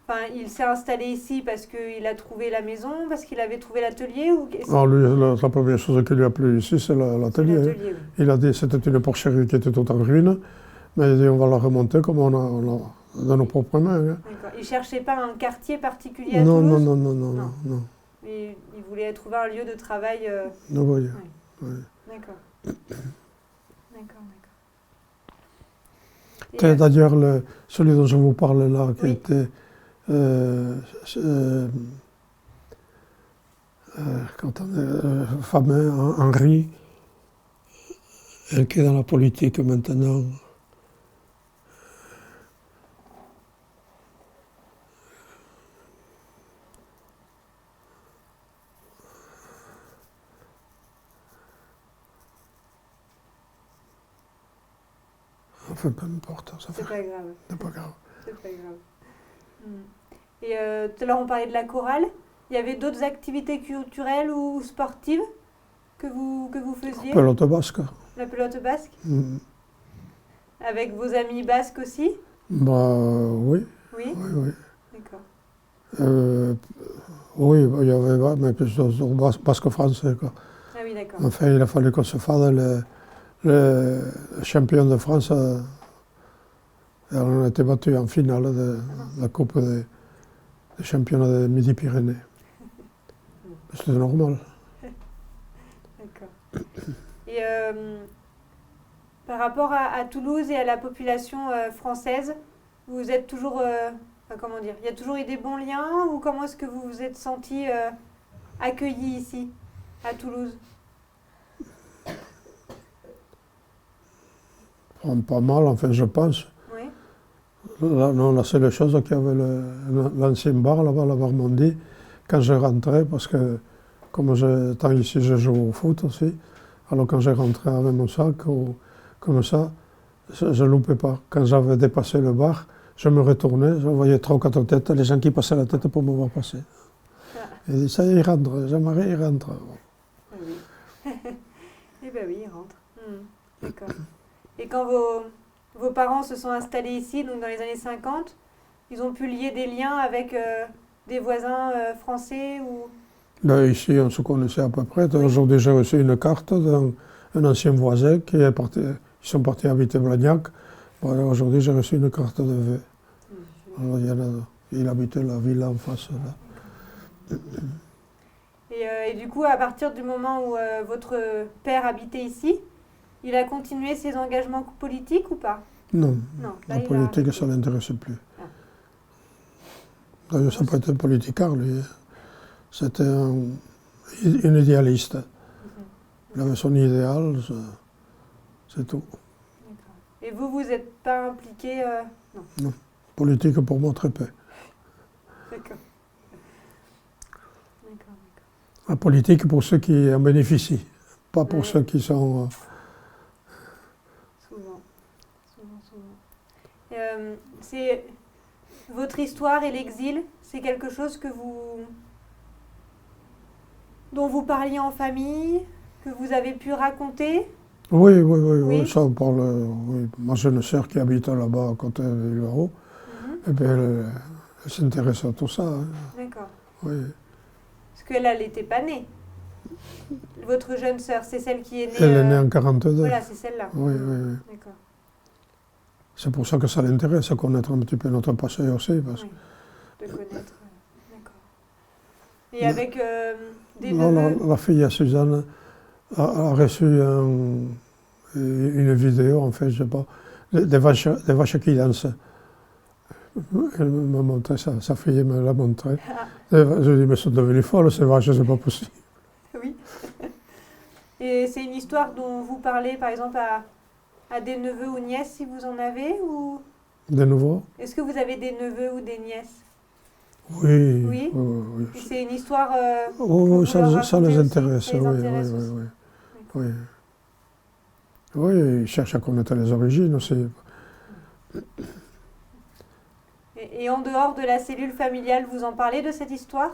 Enfin, il s'est installé ici parce qu'il a trouvé la maison, parce qu'il avait trouvé l'atelier ou... Alors lui, la première chose qui lui a plu ici, c'est l'atelier. L'atelier, oui. Il a dit que c'était une porcherie qui était toute en ruine, mais il a dit on va la remonter comme on a de nos propres mains. Hein. D'accord. Il ne cherchait pas un quartier particulier à Non, Toulouse? non. Il voulait trouver un lieu de travail... Non, voyez. Oui. Oui. D'accord. D'accord. C'est d'ailleurs celui dont je vous parle là, qui Oui. était fameux, Henri, qui est dans la politique maintenant. Enfin, peu importe, ça fait C'est pas grave. c'est pas grave. C'est pas grave. Et tout à l'heure, on parlait de la chorale. Il y avait d'autres activités culturelles ou sportives que vous faisiez? Pelote basque. La pelote basque? Mm. Avec vos amis basques aussi? Bah oui. Oui? Oui. D'accord. Oui, il y avait, mais plutôt basque français, quoi. Ah oui, d'accord. Enfin, il a fallu qu'on se fasse le champion de France. Et on a été battu en finale de la Coupe des championnats de Midi-Pyrénées. C'était normal. D'accord. Et par rapport à Toulouse et à la population française, vous êtes toujours, enfin, comment dire, il y a toujours eu des bons liens ou comment est-ce que vous vous êtes senti accueilli ici, à Toulouse? Pas mal, enfin, je pense. Oui. Là, non, la seule chose qu'il y avait l'ancien bar là-bas, la Barmondie, quand je rentrais, parce que comme tant ici je joue au foot aussi, alors quand je rentrais avec mon sac ou comme ça, je ne loupais pas. Quand j'avais dépassé le bar, je me retournais, je voyais 3 ou 4 têtes, les gens qui passaient la tête pour me voir passer. Et dit, ça y est, il rentre, Jean-Marie, il rentre. Ah oui. Eh bien oui, il rentre. D'accord. Et quand vos parents se sont installés ici, donc dans les années 50, ils ont pu lier des liens avec des voisins français ou... Ben, ici, on se connaissait à peu près. Aujourd'hui, j'ai reçu une carte d'un ancien voisin qui est parti, ils sont partis habiter Blagnac. Bon, aujourd'hui, j'ai reçu une carte de vœux. Alors, il habitait la villa en face, là. Et du coup, à partir du moment où votre père habitait ici, il a continué ses engagements politiques ou pas? Non, Non, la politique, ça ne l'intéressait plus. Ah. D'ailleurs, ça n'a pas été un politicard, lui. C'était un idéaliste. Il avait son idéal, c'est tout. D'accord. Et vous n'êtes pas impliqué Non, politique pour moi, très peu. D'accord. La politique pour ceux qui en bénéficient, pas pour ceux qui sont... Souvent. C'est votre histoire et l'exil, c'est quelque chose dont vous parliez en famille, que vous avez pu raconter? Oui, ça on parle. Oui. Moi j'ai une sœur qui habite là-bas à côté de Villeroy, et bien elle s'intéresse à tout ça. Hein. D'accord. Oui. Parce qu'elle, elle n'était pas née. Votre jeune sœur, c'est celle qui est née... Elle est née en 42. Voilà, c'est celle-là. Oui. D'accord. C'est pour ça que ça l'intéresse, à connaître un petit peu notre passé aussi. Parce... Oui, de connaître. D'accord. Et avec des neveux... La fille à Suzanne a reçu une vidéo, en fait, je sais pas, des vaches qui dansent. Elle m'a montré ça, sa fille me l'a montré. Je lui ai dit, mais elles sont devenues folles, ces vaches, c'est pas possible. Oui. Et c'est une histoire dont vous parlez, par exemple, à des neveux ou nièces, si vous en avez, ou... De nouveau? Est-ce que vous avez des neveux ou des nièces? Oui. Et c'est une histoire... ça les intéresse, ça les intéresse aussi. Oui. Oui, ils cherchent à connaître les origines aussi. Et en dehors de la cellule familiale, vous en parlez de cette histoire?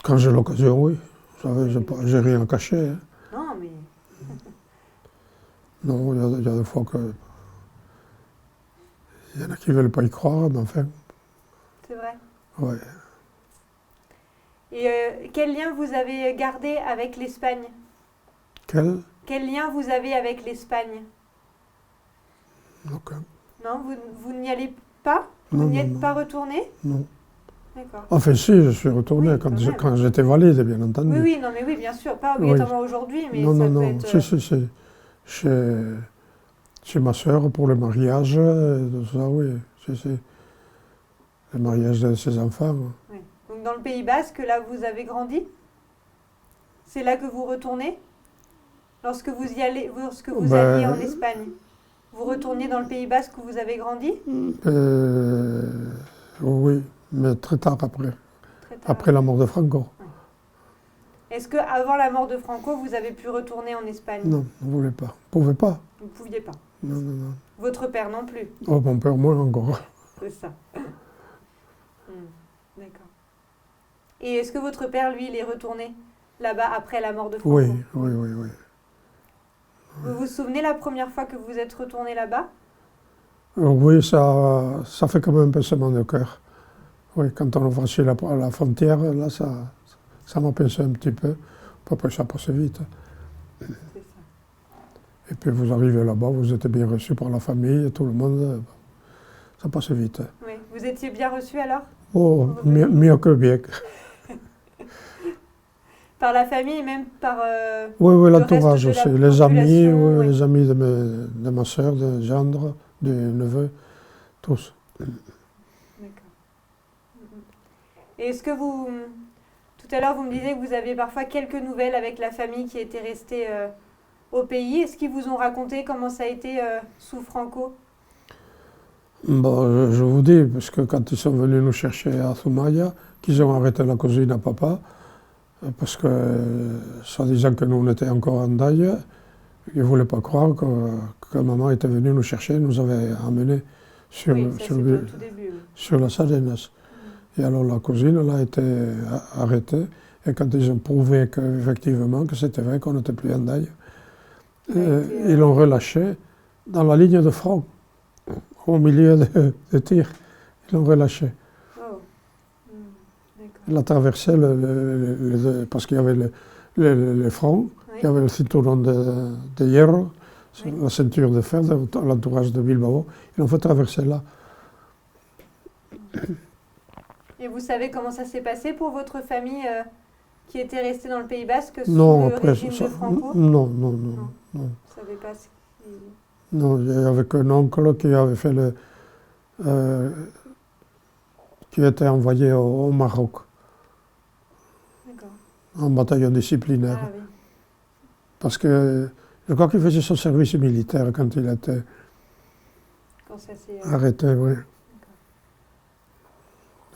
Quand j'ai l'occasion, oui. Vous savez, j'ai rien à cacher. Hein. Non, mais Non, il y a des fois que... Il y en a qui ne veulent pas y croire, mais enfin, c'est vrai. ouais. Et quel lien vous avez gardé avec l'Espagne? Quel lien vous avez avec l'Espagne? Aucun. Non, vous n'y allez pas? Non, Vous n'y non, êtes non. pas retourné? Non. D'accord. Enfin, si, je suis retourné Oui, quand j'étais valide, bien entendu. Oui, oui, non, mais oui, bien sûr. Pas Oui. obligatoirement aujourd'hui, mais Non, ça non, peut non. être... Si. Chez ma sœur pour le mariage, tout ça, oui. Si. Le mariage de ses enfants. Oui. Donc dans le Pays Basque, là, vous avez grandi? C'est là que vous retournez? Lorsque vous alliez en Espagne, vous retourniez dans le Pays Basque où vous avez grandi? Oui, mais très tard après. Très tard. Après la mort de Franco. Est-ce qu'avant la mort de Franco, vous avez pu retourner en Espagne? Non, on ne voulait pas. On ne pouvait pas. Vous ne pouviez pas. Non. Votre père non plus? Oh, mon père, moi encore. C'est ça. D'accord. Et est-ce que votre père, lui, il est retourné là-bas après la mort de Franco? Oui. Vous vous souvenez la première fois que vous êtes retourné là-bas? Oui, ça fait quand même un pincement de cœur. Oui, quand on a franchi la frontière, là, ça m'a pincé un petit peu. Après, ça passe vite. C'est ça. Et puis vous arrivez là-bas, vous êtes bien reçu par la famille, tout le monde. Ça passe vite. Oui. Vous étiez bien reçu alors? Oh, mieux que bien. Par la famille et même par... Oui, le l'entourage reste de la aussi. Les amis, population, oui. les amis de ma soeur, de gendre, du neveu, tous. D'accord. Et est-ce que vous... Tout à l'heure, vous me disiez que vous aviez parfois quelques nouvelles avec la famille qui était restée au pays. Est-ce qu'ils vous ont raconté comment ça a été sous Franco? Bon, je vous dis, parce que quand ils sont venus nous chercher à Zumaya, qu'ils ont arrêté la cuisine à papa, parce que, soi-disant que nous, on était encore en deuil, ils ne voulaient pas croire que maman était venue nous chercher, nous avait emmenés sur, Oui, ça, sur, c'était le- au tout début. Oui. sur la Sadenas. Et alors la cousine, elle a été arrêtée, et quand ils ont prouvé qu'effectivement, que c'était vrai qu'on n'était plus en deuil, ils l'ont relâché dans la ligne de front, au milieu de tir. Ils l'ont relâché. Oh. D'accord. Elle a traversé parce qu'il y avait le front, Oui. il y avait le cinturon de hierro, Oui. la ceinture de fer, l'entourage de Bilbao. Ils l'ont fait traverser là. Et vous savez comment ça s'est passé pour votre famille qui était restée dans le Pays Basque sous Non, le après régime de Franco? non. Vous savez pas ce qui... Non, il y avait qu'un oncle qui avait fait qui était envoyé au Maroc, D'accord. en bataillon disciplinaire. Ah oui. Parce que je crois qu'il faisait son service militaire quand il a été Quand ça s'est... arrêté, oui.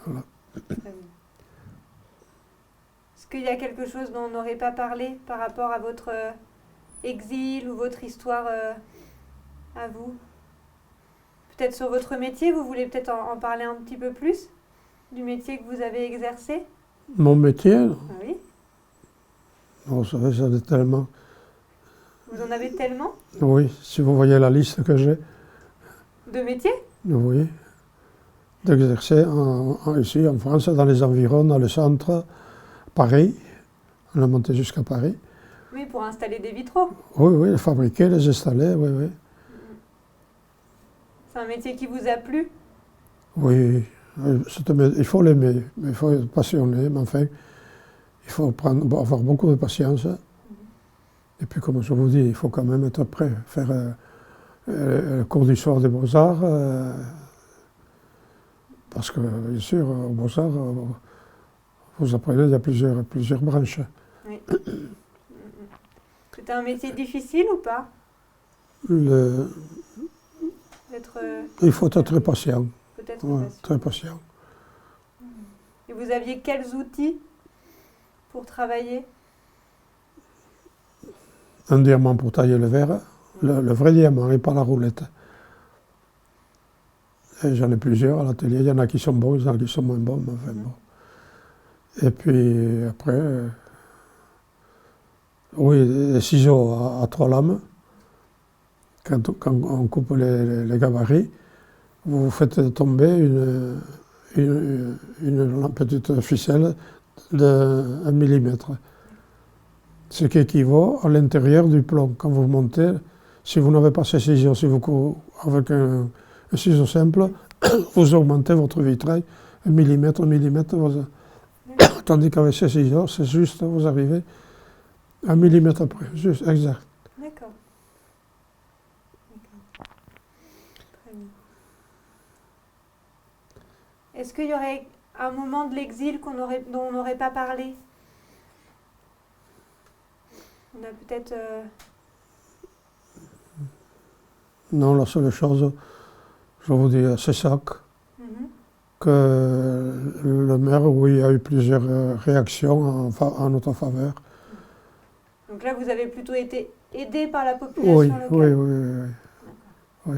Voilà. Très bien. Est-ce qu'il y a quelque chose dont on n'aurait pas parlé par rapport à votre exil ou votre histoire à vous? Peut-être sur votre métier, vous voulez peut-être en parler un petit peu plus du métier que vous avez exercé? Mon métier, Ah oui. vous savez, ça est tellement... Vous en avez tellement Oui, si vous voyez la liste que j'ai, de métiers? oui, d'exercer ici en France, dans les environs, dans le centre, Paris, on a monté jusqu'à Paris. Oui, pour installer des vitraux. Oui, les fabriquer, les installer, oui. C'est un métier qui vous a plu? Oui, il faut l'aimer, il faut être passionné, mais enfin, il faut avoir beaucoup de patience. Et puis, comme je vous dis, il faut quand même être prêt, faire le cours du soir des Beaux-Arts, parce que, bien sûr, aux Beaux-Arts, vous apprenez, il y a plusieurs branches. Oui. C'était un métier difficile ou pas? D'être Il faut être très patient, peut-être ouais, patient. très patient. Et vous aviez quels outils pour travailler? Un diamant pour tailler le verre, le vrai diamant et pas la roulette. Et j'en ai plusieurs à l'atelier. Il y en a qui sont bons, il y en a qui sont moins bons. Mais enfin, bon. Et puis après, oui, les ciseaux à 3 lames. Quand on coupe les gabarits, vous faites tomber une petite ficelle de 1 millimètre. Ce qui équivaut à l'intérieur du plomb. Quand vous montez, si vous n'avez pas ces ciseaux, si vous courez avec un ciseau simple, vous augmentez votre vitrail 1 millimètre, 1 millimètre. Tandis qu'avec ces ciseaux, c'est juste, vous arrivez à 1 millimètre près, juste, exact. D'accord. Très bien. Est-ce qu'il y aurait un moment de l'exil dont on n'aurait pas parlé? On a peut-être... Non, la seule chose, je vous dis, c'est ça, que le maire, oui, il y a eu plusieurs réactions en notre faveur. Donc là, vous avez plutôt été aidé par la population Oui, locale? oui.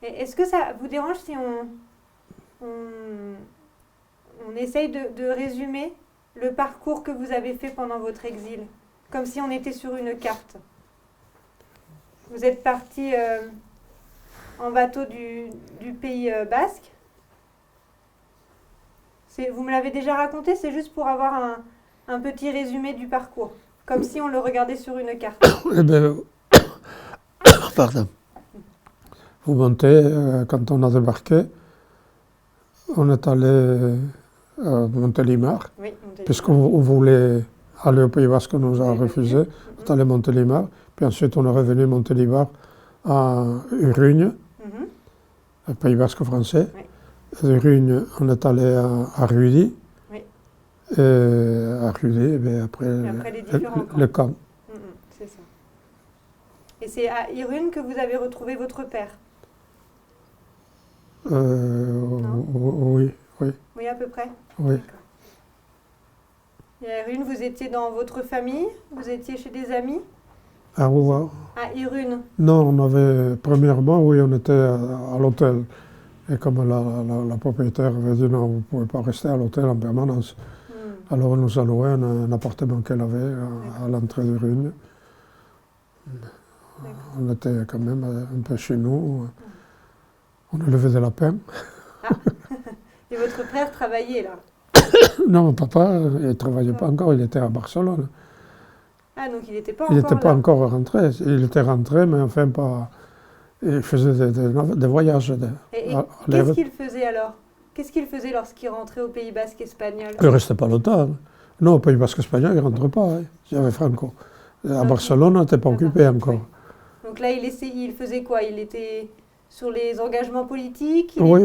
Et est-ce que ça vous dérange si on essaye de résumer le parcours que vous avez fait pendant votre exil, comme si on était sur une carte? Vous êtes parti en bateau du Pays basque. Vous me l'avez déjà raconté, c'est juste pour avoir un petit résumé du parcours, comme si on le regardait sur une carte. Eh bien, pardon. Vous montez, quand on a débarqué, on est allé à Montélimar, Oui, Montélimar. puisqu'on voulait aller au Pays Basque, on nous a refusé. On est allé à Montélimar, puis ensuite on est revenu à Montélimar à Urugne, au Pays Basque français. Oui. Urugne, on est allé à Rudy. Oui. Et à Rudy, et bien après les différents camps. le camp. C'est ça. Et c'est à Irune que vous avez retrouvé votre père? Oui. Oui, à peu près. Oui. D'accord. Et à Irune, vous étiez dans votre famille? Vous étiez chez des amis? À Rouen. À Irune? Non, on avait, premièrement, oui, on était à l'hôtel. Et comme la propriétaire avait dit non, vous ne pouvez pas rester à l'hôtel en permanence. Alors on nous a loué un appartement qu'elle avait à l'entrée de Rune. On était quand même un peu chez nous. On a levé de la peine. Ah. Et votre frère travaillait là? Non, mon papa, il ne travaillait pas encore, il était à Barcelone. Ah, donc il n'était pas Il encore n'était pas là. encore rentré. Il était rentré, mais enfin pas... Il faisait des voyages. Et qu'est-ce qu'il faisait alors? Qu'est-ce qu'il faisait lorsqu'il rentrait au Pays Basque espagnol? Il ne restait pas longtemps. Non, au Pays Basque espagnol, il ne rentre pas. Hein. Il y avait Franco. À Barcelone, on n'était pas occupé encore. Donc là, il faisait quoi? Il était sur les engagements politiques? Oui,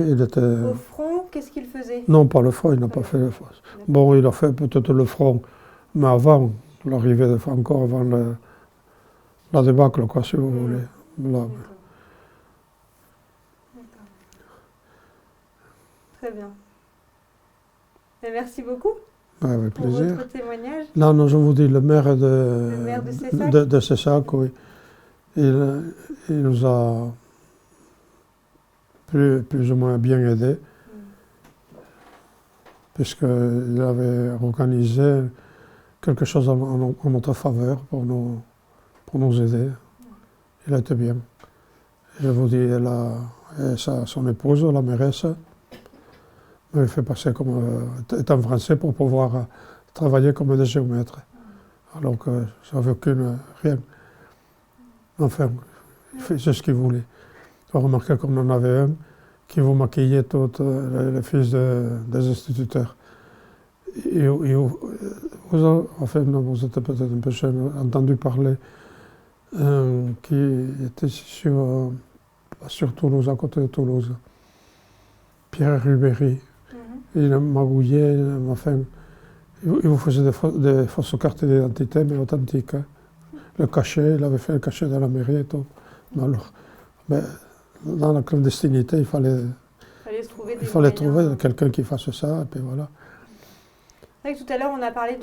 il était... Au front? Qu'est-ce qu'il faisait? Non, pas le front, il n'a pas fait le front. Bon, il a fait peut-être le front, mais avant l'arrivée de Franco, avant la débâcle, quoi, si vous voulez. Là. D'accord. Très bien. Et merci beaucoup Avec pour plaisir. votre témoignage. Non, je vous dis, le maire de Cessac, oui. Il nous a plus ou moins bien aidés, puisqu'il avait organisé quelque chose en notre faveur pour nous aider. Il était bien. Je vous dis, son épouse, la mairesse, m'avait fait passer comme étant français pour pouvoir travailler comme des géomètres. Alors que j'avais rien. Enfin, il faisait ce qu'il voulait. On remarquait qu'on en avait un qui vous maquillait tous les fils des instituteurs. Et vous êtes peut-être un peu jeune, entendu parler qui était sur Toulouse, à côté de Toulouse. Pierre Rubéry. Il magouillait, enfin, il vous faisait des fausses cartes d'identité, mais authentiques. Hein. Le cachet, il avait fait le cachet de la mairie et tout. Alors, dans la clandestinité, il fallait trouver quelqu'un qui fasse ça, et puis voilà. C'est vrai que tout à l'heure, on a parlé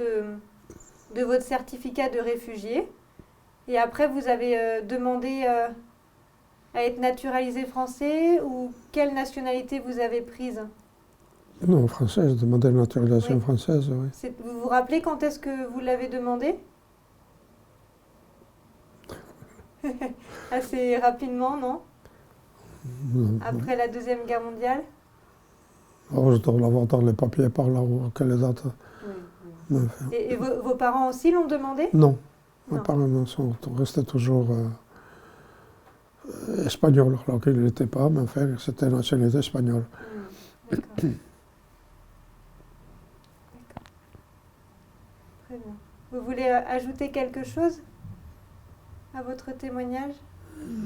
de votre certificat de réfugié. Et après, vous avez demandé à être naturalisé français ou quelle nationalité vous avez prise? Non, française, demandé la naturalisation Oui. française, oui. Vous vous rappelez quand est-ce que vous l'avez demandé? Assez rapidement, non? Non. Après la Deuxième Guerre mondiale? Alors, je dois l'avoir dans les papiers par là, ou à quelle date. Oui. Mais enfin, Et vos parents aussi l'ont demandé? non, mes Non. parents sont restés toujours espagnols, alors qu'ils ne l'étaient pas, mais enfin, c'était nationalité espagnole. D'accord. D'accord. Très bien. Vous voulez ajouter quelque chose à votre témoignage?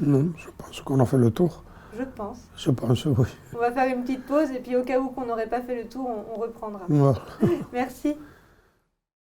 Non, je pense qu'on a fait le tour. Je pense. Je pense, oui. On va faire une petite pause et puis au cas où qu'on n'aurait pas fait le tour, on reprendra. Voilà. Merci.